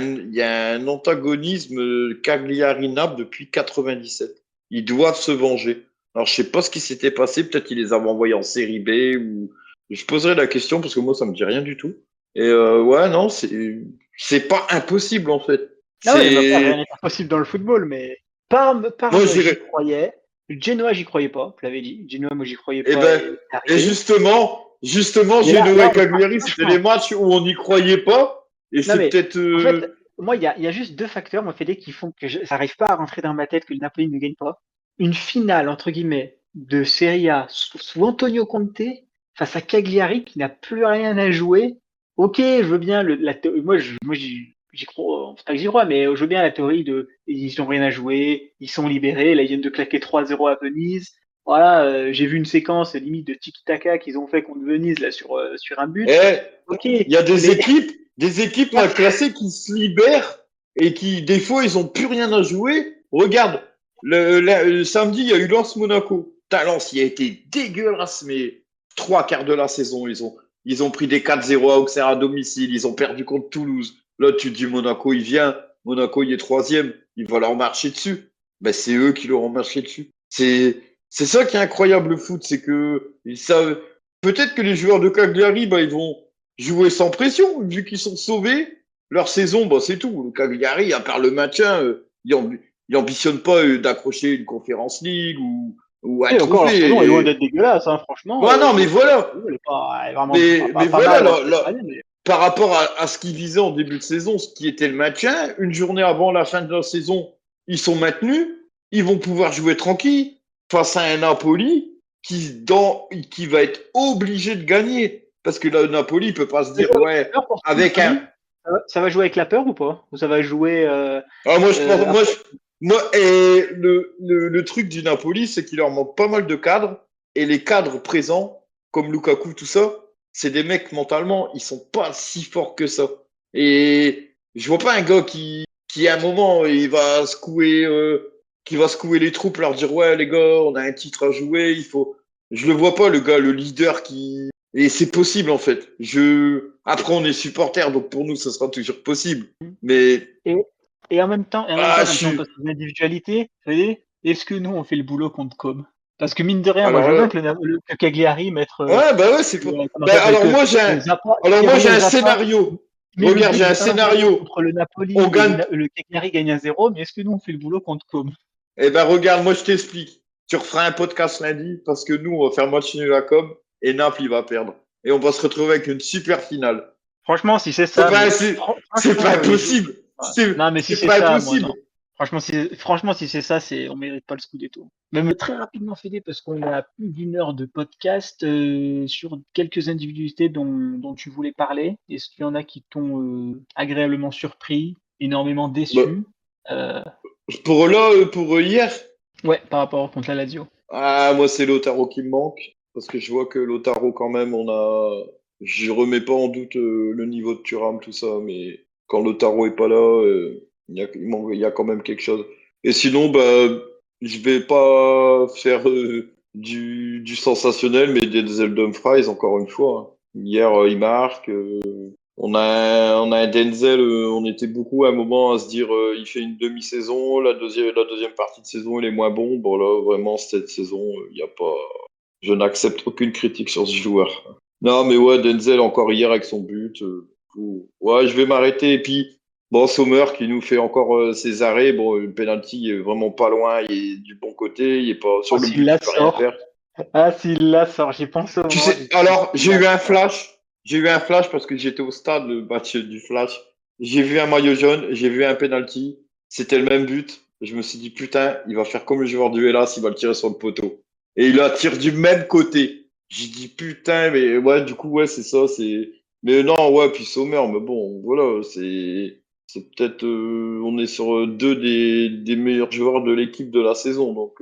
un antagonisme Cagliari-Naples depuis 97. Ils doivent se venger. Alors, je sais pas ce qui s'était passé. Peut-être qu'ils les avaient envoyés en série B ou. Je poserai la question parce que moi, ça me dit rien du tout. Et ouais, non, c'est pas impossible en fait. Ah oui, mais après, rien C'est n'est impossible dans le football, mais Parme, moi, je j'y dirais. croyais. Genoa, j'y croyais pas, je l'avais dit. Genoa, moi, j'y croyais Eh pas ben, et c'est et arrivé. justement, Mais là, Genoa et là, Cagliari, c'était les franchement, matchs où on n'y croyait pas. Et non, c'est mais peut-être. en fait, moi, il y a juste deux facteurs, moi, Fede, qui font que ça n'arrive pas à rentrer dans ma tête que le Napoli ne gagne pas. Une finale, entre guillemets, de Serie A sous Antonio Conte face à Cagliari qui n'a plus rien à jouer. Ok, je veux bien moi, j'y crois, c'est pas que j'y crois, mais je veux bien la théorie de ils ont rien à jouer, ils sont libérés, là ils viennent de claquer 3-0 à Venise. Voilà, j'ai vu une séquence limite de tiki-taka qu'ils ont fait contre Venise là sur un but. Eh, Ok, il y a mais des équipes mal classées qui se libèrent et qui, des fois, ils ont plus rien à jouer. Regarde, le samedi, il y a eu Lens Monaco. Putain, Lens, il a été dégueulasse, mais trois quarts de la saison, ils ont pris des 4-0 à Auxerre à domicile, ils ont perdu contre Toulouse. Là, tu te dis Monaco, il vient. Monaco, il est troisième. Il va leur marcher dessus. Ben, c'est eux qui leur ont marché dessus. C'est ça qui est incroyable, le foot, c'est que ils savent, peut-être que les joueurs de Cagliari, bah, ils vont jouer sans pression, vu qu'ils sont sauvés. Leur saison, bah, c'est tout. Le Cagliari, à part le maintien, il ambitionne pas d'accrocher une Conférence League ou un et encore, leur trophée. saison est loin d'être dégueulaise, hein, franchement. Ouais, non, mais Leur voilà. saison, elle est vraiment Mais pas voilà, mal, loin d'être mal, mais par rapport à ce qu'ils visaient en début de saison, ce qui était le maintien, une journée avant la fin de la saison, ils sont maintenus. Ils vont pouvoir jouer tranquille face à un Napoli qui va être obligé de gagner. Parce que le Napoli, il peut pas se ça va dire, jouer avec ouais, la peur pour toi, avec un. Napoli. Ça va jouer avec la peur ou pas? Ou ça va jouer Ah, moi, je pense, après? et le truc du Napoli, c'est qu'il leur manque pas mal de cadres. Et les cadres présents, comme Lukaku, tout ça, c'est des mecs mentalement, ils sont pas si forts que ça. Et je vois pas un gars qui à un moment, qui va secouer les troupes, leur dire, ouais, les gars, on a un titre à jouer, il faut. Je le vois pas, le gars, le leader qui. Et c'est possible, en fait. Après, on est supporters, donc pour nous, ça sera toujours possible. Mais, Et, et en même temps, je quand on passe suis. aux individualités, vous voyez, est-ce que nous, on fait le boulot contre Com? Parce que mine de rien, moi, je Alors, veux bien que Cagliari mettre, ouais, bah ouais, c'est pas. comment ça Bah, s'appelle, que alors moi, j'ai Kyrios un Zappa, scénario. met le Regarde, j'ai but un de 1-0 scénario. contre le On Napoli et gagne. le Cagliari gagne 1-0, mais est-ce que nous, on fait le boulot contre Com? Eh ben, regarde, moi, je t'explique. Tu referas un podcast lundi parce que nous, on va faire match nul à com et Naples, il va perdre. Et on va se retrouver avec une super finale. Franchement, si c'est ça, mais C'est pas franchement, impossible. ouais. Non, mais si C'est c'est pas ça, moi, non. impossible. Franchement, si c'est ça, on mérite pas le Scudetto. Même très rapidement, Fédé, parce qu'on a plus d'une heure de podcast sur quelques individualités dont tu voulais parler. Est-ce qu'il y en a qui t'ont agréablement surpris, énormément Bah, déçu? Euh, pour hier, ouais, par rapport contre la Lazio. ah, moi, c'est Lautaro qui me manque. Parce que je vois que Lautaro, quand même, je remets pas en doute le niveau de Thuram, tout ça. Mais quand Lautaro est pas là, il y a quand même quelque chose. Et sinon, bah, je vais pas faire du sensationnel, mais Denzel Dumfries, encore une fois, hein. Hier, il marque. On a un Denzel, on était beaucoup à un moment à se dire il fait une demi-saison, la deuxième partie de saison il est moins bon. Bon là vraiment cette saison, il y a pas, je n'accepte aucune critique sur ce joueur. Non mais ouais Denzel encore hier avec son but. Ouais je vais m'arrêter et puis Bon, Sommer qui nous fait encore ses arrêts. Bon, le penalty est vraiment pas loin. Il est du bon côté. Il est pas Oh, sur le s'il but. Il la peut rien sort. faire. Ah, s'il la sort, j'y pense au Tu moment, sais, j'ai dit, alors s'il j'ai la eu un sort. flash. J'ai eu un flash parce que j'étais au stade le match du flash. J'ai vu un maillot jaune. J'ai vu un penalty. C'était le même but. Je me suis dit putain, il va faire comme le joueur du Hellas. Il va le tirer sur le poteau. Et il la tire du même côté. J'ai dit putain, mais ouais, du coup ouais, c'est ça. C'est. Mais non, ouais, puis Sommer. Mais bon, voilà, c'est peut-être on est sur deux des meilleurs joueurs de l'équipe de la saison. Donc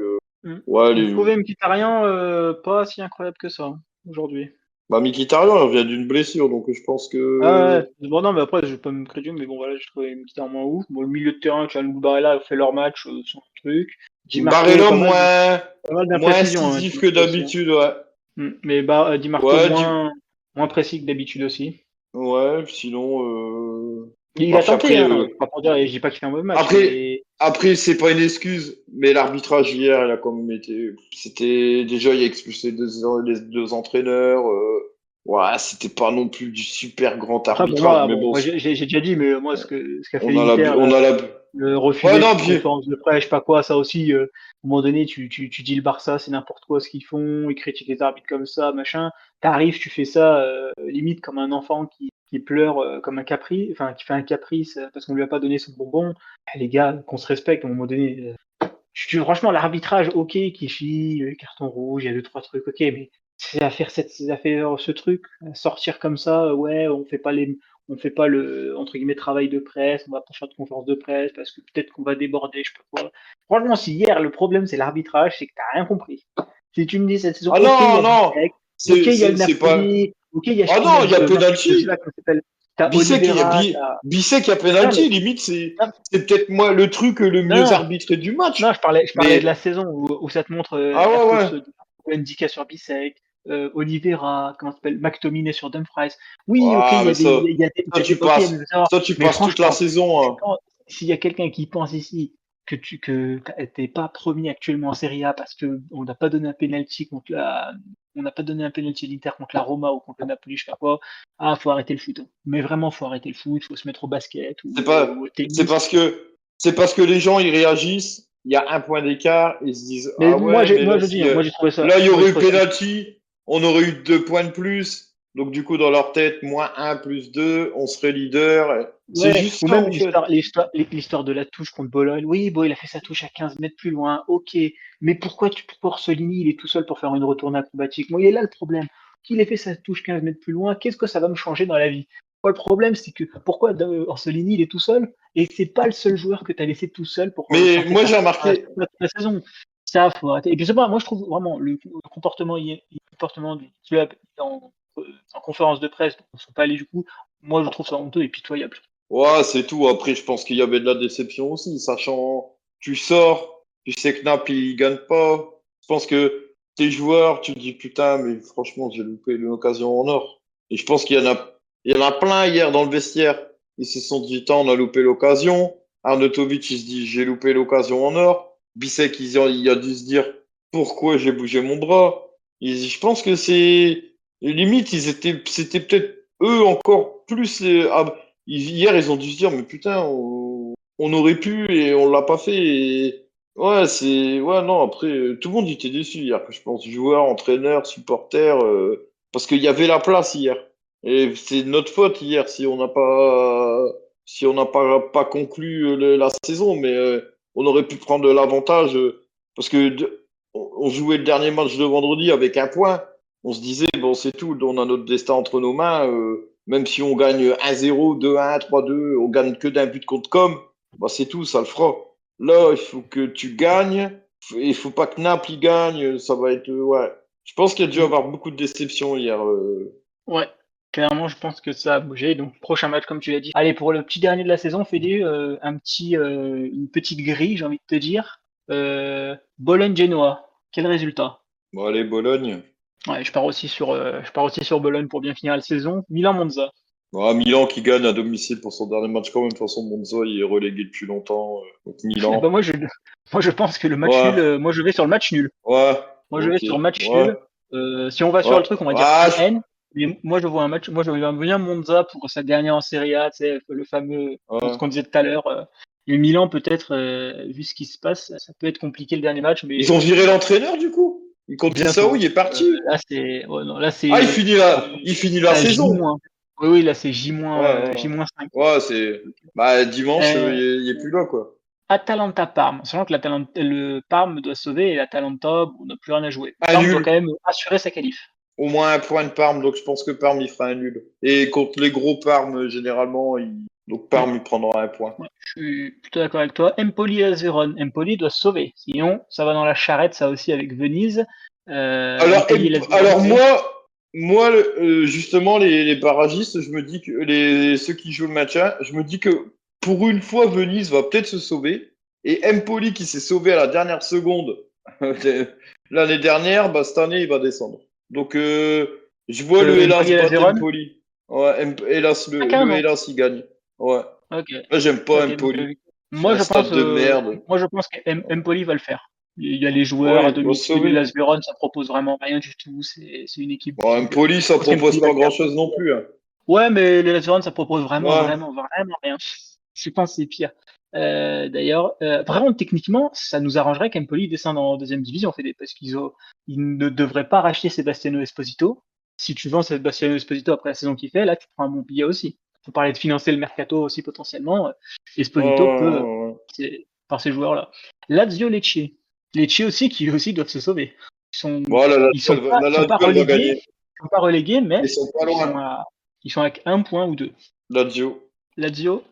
ouais, J'ai trouvé Mkhitaryan pas si incroyable que ça aujourd'hui. bah, Mkhitaryan, il revient d'une blessure, donc je pense Ah que. ouais, bon non mais après je vais pas me crédit, mais bon voilà, j'ai trouvé Mkhitaryan moins ouf. Bon le milieu de terrain, Calou Barella fait leur match, son truc. Di Marco, Barrella pas mal moins d'imprécisions, hein, Di incisif que Marco aussi. Hein. d'habitude, ouais. Mais Di Marco Ouais, moins précis que d'habitude aussi. ouais, sinon. Il Bah, a puis tenté, après, hein, pas pour dire, je dis pas qu'il fait un mauvais match, après, mais après c'est pas une excuse, mais l'arbitrage hier, il a quand même été. C'était. Déjà, il a expulsé les deux entraîneurs. Ouais, c'était pas non plus du super grand après pour arbitrage, moi, mais bon, bon, moi j'ai déjà dit, mais moi ce qu'a fait on a la. l'Inter On là, a la. le refus Ouais, non, d'être puis. conférence de presse, je sais pas quoi, ça aussi, à un moment donné, tu dis le Barça, c'est n'importe quoi ce qu'ils font, ils critiquent les arbitres comme ça, machin. T'arrives, tu fais ça, limite comme un enfant qui pleure comme un caprice, enfin qui fait un caprice parce qu'on lui a pas donné son bonbon. Les gars, qu'on se respecte, à un moment donné. Franchement, l'arbitrage, ok, Kishi, carton rouge, il y a deux, trois trucs, ok, mais c'est à faire ce truc, à sortir comme ça, ouais, on fait pas le, entre guillemets, travail de presse, on va pas faire de conférence de presse parce que peut-être qu'on va déborder, je sais pas quoi. Franchement, si hier, le problème, c'est l'arbitrage, c'est que t'as rien compris. Si tu me dis cette saison, Ah ok, il y non, a non! Bissek, ok, il y a le C'est pas. Napoli, ok, il y a Ah non, il y a Mince, je sais pas penalty! comment ça s'appelle, t'as Bissek, Oliveira, Bissek a non, mais, penalty, limite, non, c'est peut-être moi le truc le mieux non, arbitré du non, match. je parlais de la Mais, saison où ça te montre ah ouais, Athos, ouais. Ndika sur Bissek, Oliveira, comment ça s'appelle, McTominay sur Dumfries. Oui, ok, Ah, mais ça, ok, il y a des erreurs, tu mais passes toute la franchement, saison, hein. s'il y a quelqu'un qui pense ici que t'es pas premier actuellement en Serie A parce que on n'a pas donné un penalty à l'Inter contre la Roma ou contre le Napoli, je sais pas quoi. Ah, faut arrêter le foot. Hein. Mais vraiment, faut arrêter le foot, faut se mettre au basket ou C'est pas, au c'est tennis. parce que les gens, ils réagissent, il y a un point d'écart, ils se disent, Mais ah ouais, mais moi là, je dis, si, hein, moi j'ai trouvé ça, là, il y moi j'ai aurait eu trouvé ça. penalty, on aurait eu 2 points de plus. Donc, du coup, dans leur tête, -1 +2, on serait leader. C'est Ouais, juste ou ça, même en fait. l'histoire de la touche contre Bologne. Oui, bon, il a fait sa touche à 15 mètres plus loin, ok. Mais pourquoi Orsolini, il est tout seul pour faire une retournée acrobatique? Moi, il est là le problème. Qu'il ait fait sa touche 15 mètres plus loin, qu'est-ce que ça va me changer dans la vie? Moi, le problème, c'est que pourquoi Orsolini, il est tout seul et c'est pas le seul joueur que tu as laissé tout seul pour Mais tenter moi, ta j'ai toute remarqué, la saison. Ça, faut arrêter. Et puis, c'est pas, moi, je trouve vraiment le comportement du club en conférence de presse, ils ne sont pas allés du coup. Moi, je trouve ça honteux et pitoyable. ouais, c'est tout. Après, je pense qu'il y avait de la déception aussi, sachant, tu sors, tu sais que Naples, il gagne pas. Je pense que tes joueurs, tu te dis, putain, mais franchement, j'ai loupé une occasion en or. Et je pense il y en a plein hier dans le vestiaire. Ils se sont dit, putain, on a loupé l'occasion. Arnautovic, il se dit, j'ai loupé l'occasion en or. Bissek, il a dû se dire, pourquoi j'ai bougé mon bras? Je pense que limite, c'était peut-être eux encore plus, hier, ils ont dû se dire, mais putain, on aurait pu et on l'a pas fait. Ouais, ouais, non, après, tout le monde était déçu hier, je pense, joueurs, entraîneurs, supporters, parce qu'il y avait la place hier. Et c'est notre faute hier si on n'a pas conclu la saison, mais on aurait pu prendre l'avantage, parce que on jouait le dernier match de vendredi avec un point. On se disait, bon, c'est tout, on a notre destin entre nos mains. Même si on gagne 1-0, 2-1, 3-2, on gagne que d'un but contre com, bah c'est tout, ça le fera. Là, il faut que tu gagnes. Il faut pas que Naples y gagne. Ça va être. Ouais. Je pense qu'il y a dû Mm. avoir beaucoup de déceptions hier. Ouais, clairement, je pense que ça a bougé. Donc, prochain match, comme tu l'as dit. Allez, pour le petit dernier de la saison, Fédé, une petite grille, j'ai envie de te dire. Bologne-Genoa. Quel résultat? Bon, allez, Bologne. Ouais, je pars aussi sur Bologne pour bien finir la saison. Milan-Monza. Bon, Milan qui gagne à domicile pour son dernier match quand même. De toute façon, Monza, il est relégué depuis longtemps. Donc Eh ben, Milan. moi, je pense que le match Ouais, nul. Moi, je vais sur le match nul. ouais, Moi, je vais ok. sur le match Ouais, nul. Si on va sur ouais. le truc, on va dire Ah, 1N. Mais moi, je vois un match. Moi, je vois bien Monza pour sa dernière en Serie A, tu sais, le fameux, ce Ouais. qu'on disait tout à l'heure. Et Milan, peut-être, vu ce qui se passe, ça peut être compliqué le dernier match, Ils mais ont viré l'entraîneur, du coup? Contre Sao, bientôt. il est parti. Là, c'est, ouais, non, là, Ah, c'est il finit la à saison. J-. Oui, oui, là, c'est Ouais, ouais. J-5. Ouais, c'est. Bah, dimanche, Euh, il est plus là, quoi. Atalanta-Parme. Sachant que le Parme doit sauver et l'Atalanta, on n'a plus rien à jouer. Un Parme doit quand nul. même assurer sa qualif. Au moins un point de Parme, donc je pense que Parme, il fera un nul. Et contre les gros Parme, généralement, donc Mm. Parme, il prendra un point. Ouais, je suis plutôt d'accord avec toi. Empoli et Lazerone. Empoli doit se sauver. Sinon, ça va dans la charrette, ça aussi, avec Venise. Empoli et Lazerone, Alors c'est. moi, justement, les barragistes, je me dis que ceux qui jouent le maintien, je me dis que pour une fois, Venise va peut-être se sauver. Et Empoli, qui s'est sauvé à la dernière seconde l'année dernière, bah, cette année, il va descendre. Donc, je vois le Hellas Empoli et battre Lazerone. Empoli. Ouais, Hellas, Ah, le carrément. Hellas, il gagne. Ouais. Ok. Moi, j'aime pas Ok, donc, Empoli. C'est moi, un je pense, stade de merde. qu'Empoli va le faire. Il y a les joueurs à Ouais, il va se domicile. sauver. Lazerone, ça propose vraiment rien du tout. C'est une équipe Bon, vide. Empoli, Je ça pense qu'Empoli propose va pas le faire. grand-chose non plus, hein. Ouais, mais les Lazerone, ça propose vraiment, Ouais. vraiment, vraiment rien. Je pense que c'est pire. D'ailleurs, vraiment, techniquement, ça nous arrangerait qu'Empoli descende en deuxième division, parce ils ne devraient pas racheter Sebastiano Esposito. Si tu vends Sebastiano Esposito après la saison qu'il fait, là, tu prends un bon billet aussi. On parlait de financer le mercato aussi potentiellement. Ouais, Esposito ouais, peut, ouais, ouais. par ces joueurs-là. Lazio Lecce. Lecce aussi, qui aussi doivent se sauver. Ils sont, Voilà, ils sont pas, la ils sont pas Lazio, elle va relégués, gagner. ils sont pas relégués, mais Ils sont pas ils sont loin. à, ils sont avec un point ou deux. Lazio. Lazio,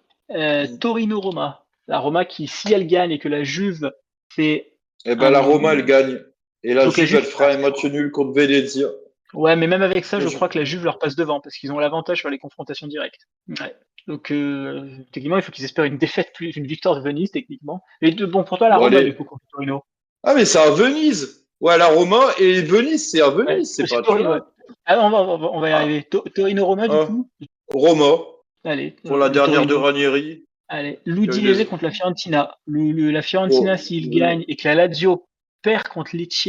Torino-Roma. La Roma qui, si elle gagne et que la Juve fait Eh ben, la Roma, elle un. gagne. Et la Donc la Juve, elle Juve fera un passe. match nul contre Venezia. Ouais, mais même avec ça, La je Juve. crois que la Juve leur passe devant parce qu'ils ont l'avantage sur les confrontations directes. Ouais. Donc techniquement, il faut qu'ils espèrent une défaite plus une victoire de Venise techniquement. Et bon pour toi la Bon, Roma du allez. coup contre Torino. Ah, mais c'est à Venise. Ouais, la Roma et Venise, c'est à Ouais, Venise, c'est pas c'est à Torino. Ouais. Turin. Ah, on va y Ah, arriver. Torino-Roma du ah. coup. Roma, Allez, pour la dernière de Torino. Ranieri. Allez, Qui a eu les... l'Udinese contre la Fiorentina. La Fiorentina, Oh, s'il gagne et que la Lazio perd contre Lecce,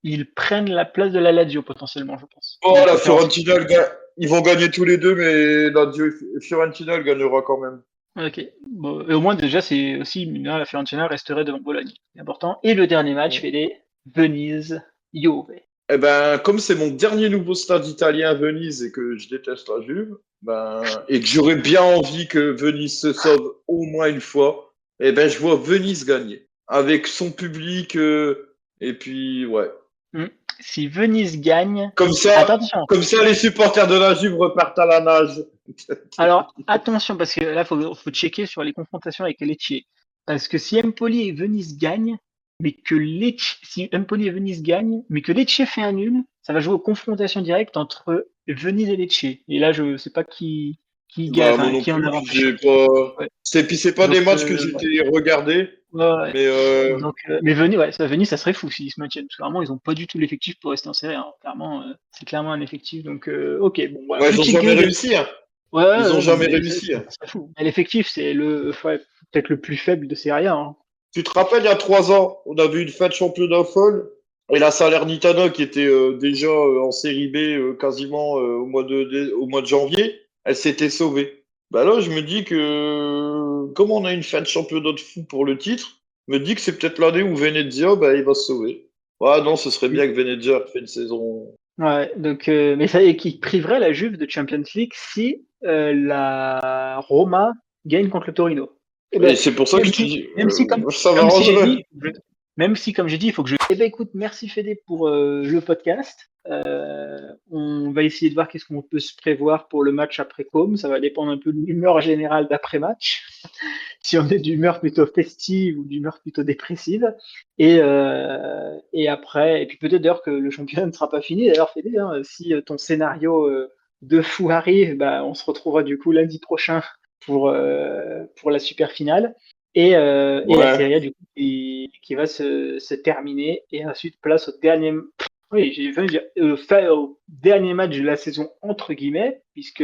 ils prennent la place de la Lazio potentiellement, je pense. oh, Donc la ça fait ensuite. Fiorentina, ils vont gagner tous les deux, mais Lazio et Fiorentina, elle gagnera quand même. Ok. Bon, et au moins déjà, c'est aussi là, la Fiorentina resterait devant Bologne. C'est important. Et le dernier match, fait des Venise-Juve. Eh ben, comme c'est mon dernier nouveau stade italien à Venise et que je déteste la Juve, ben, et que j'aurais bien envie que Venise se sauve au moins une fois, eh ben, je vois Venise gagner. Avec son public, et puis, ouais. Hmm. Si Venise gagne, Comme ça, attention. comme ça, les supporters de la Juve repartent à la nage. Alors attention parce que là, faut checker sur les confrontations avec Lecce. Parce que si Empoli et Venise gagnent, si Empoli et Venise gagnent, mais que Lecce fait un nul, ça va jouer aux confrontations directes entre Venise et Lecce. Et là, je sais pas qui gagne, Bah, moi enfin non qui en plus, avantage. j'ai pas. Ouais. Puis c'est pas des Donc, matchs que j'ai ouais. été regarder, Ouais, ouais. mais Donc, mais Venise, ouais, Venise, ça serait fou s'ils se maintiennent. Parce que vraiment, ils ont pas du tout l'effectif pour rester en série. Hein. Clairement, c'est clairement un effectif. Donc, ok, bon, voilà. ouais, ils ont Petite jamais grille de. réussi, hein. Ouais, Ils ont ouais, non, jamais mais réussi, hein. c'est fou. Mais l'effectif, c'est ouais, peut-être le plus faible de Serie A. Hein. Tu te rappelles, il y a 3 ans, on avait une fin de championnat folle et la Salernitana qui était déjà en série B quasiment au mois de janvier, elle s'était sauvée. Bah là, je me dis que comme on a une fin de championnat de fou pour le titre, je me dis que c'est peut-être l'année où Venezia, bah, il va se sauver. Ouais, non, ce serait bien que Venezia fait une saison. Ouais, donc, mais ça et qui priverait la Juve de Champions League si la Roma gagne contre le Torino. Eh Et ben, c'est pour ça que même je te si, dis, même si ça comme si j'ai m'arrangerait. dit, même si comme j'ai dit, il faut que je. Eh ben écoute, merci Fédé pour le podcast. On va essayer de voir qu'est-ce qu'on peut se prévoir pour le match après Com. Ça va dépendre un peu de l'humeur générale d'après-match. Si on est d'humeur plutôt festive ou d'humeur plutôt dépressive. Et après, et puis peut-être d'ailleurs que le championnat ne sera pas fini. D'ailleurs, Fédé, hein, si ton scénario de fou arrive, bah, on se retrouvera du coup lundi prochain pour la super finale. Et la Ouais. Serie A du coup qui va se terminer. Et ensuite, place au dernier. Oui, j'ai failli dire au dernier match de la saison entre guillemets, puisque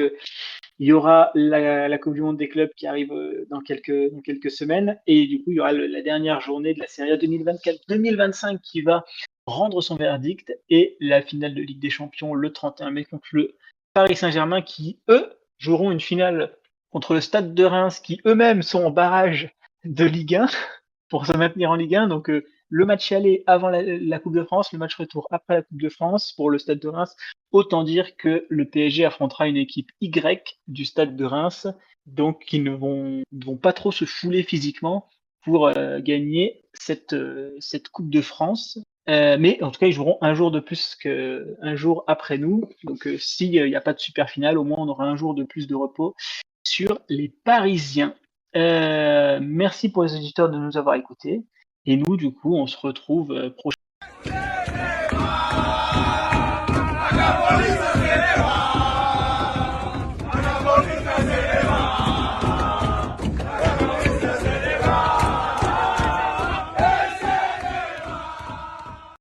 il y aura la Coupe du Monde des clubs qui arrive dans quelques semaines. Et du coup, il y aura la dernière journée de la Serie A 2024-2025 qui va rendre son verdict. Et la finale de Ligue des Champions le 31 mai contre le Paris Saint-Germain qui, eux, joueront une finale contre le Stade de Reims qui eux-mêmes sont en barrage de Ligue 1 pour se maintenir en Ligue 1. Donc le match aller avant la Coupe de France, le match retour après la Coupe de France pour le Stade de Reims. Autant dire que le PSG affrontera une équipe Y du Stade de Reims, donc qui ne vont pas trop se fouler physiquement pour gagner cette Coupe de France. Mais en tout cas, ils joueront un jour de plus qu'un jour après nous. Donc, s'il n'y a pas de super finale, au moins on aura un jour de plus de repos sur les Parisiens. Merci pour les auditeurs de nous avoir écoutés. Et nous, du coup, on se retrouve prochainement.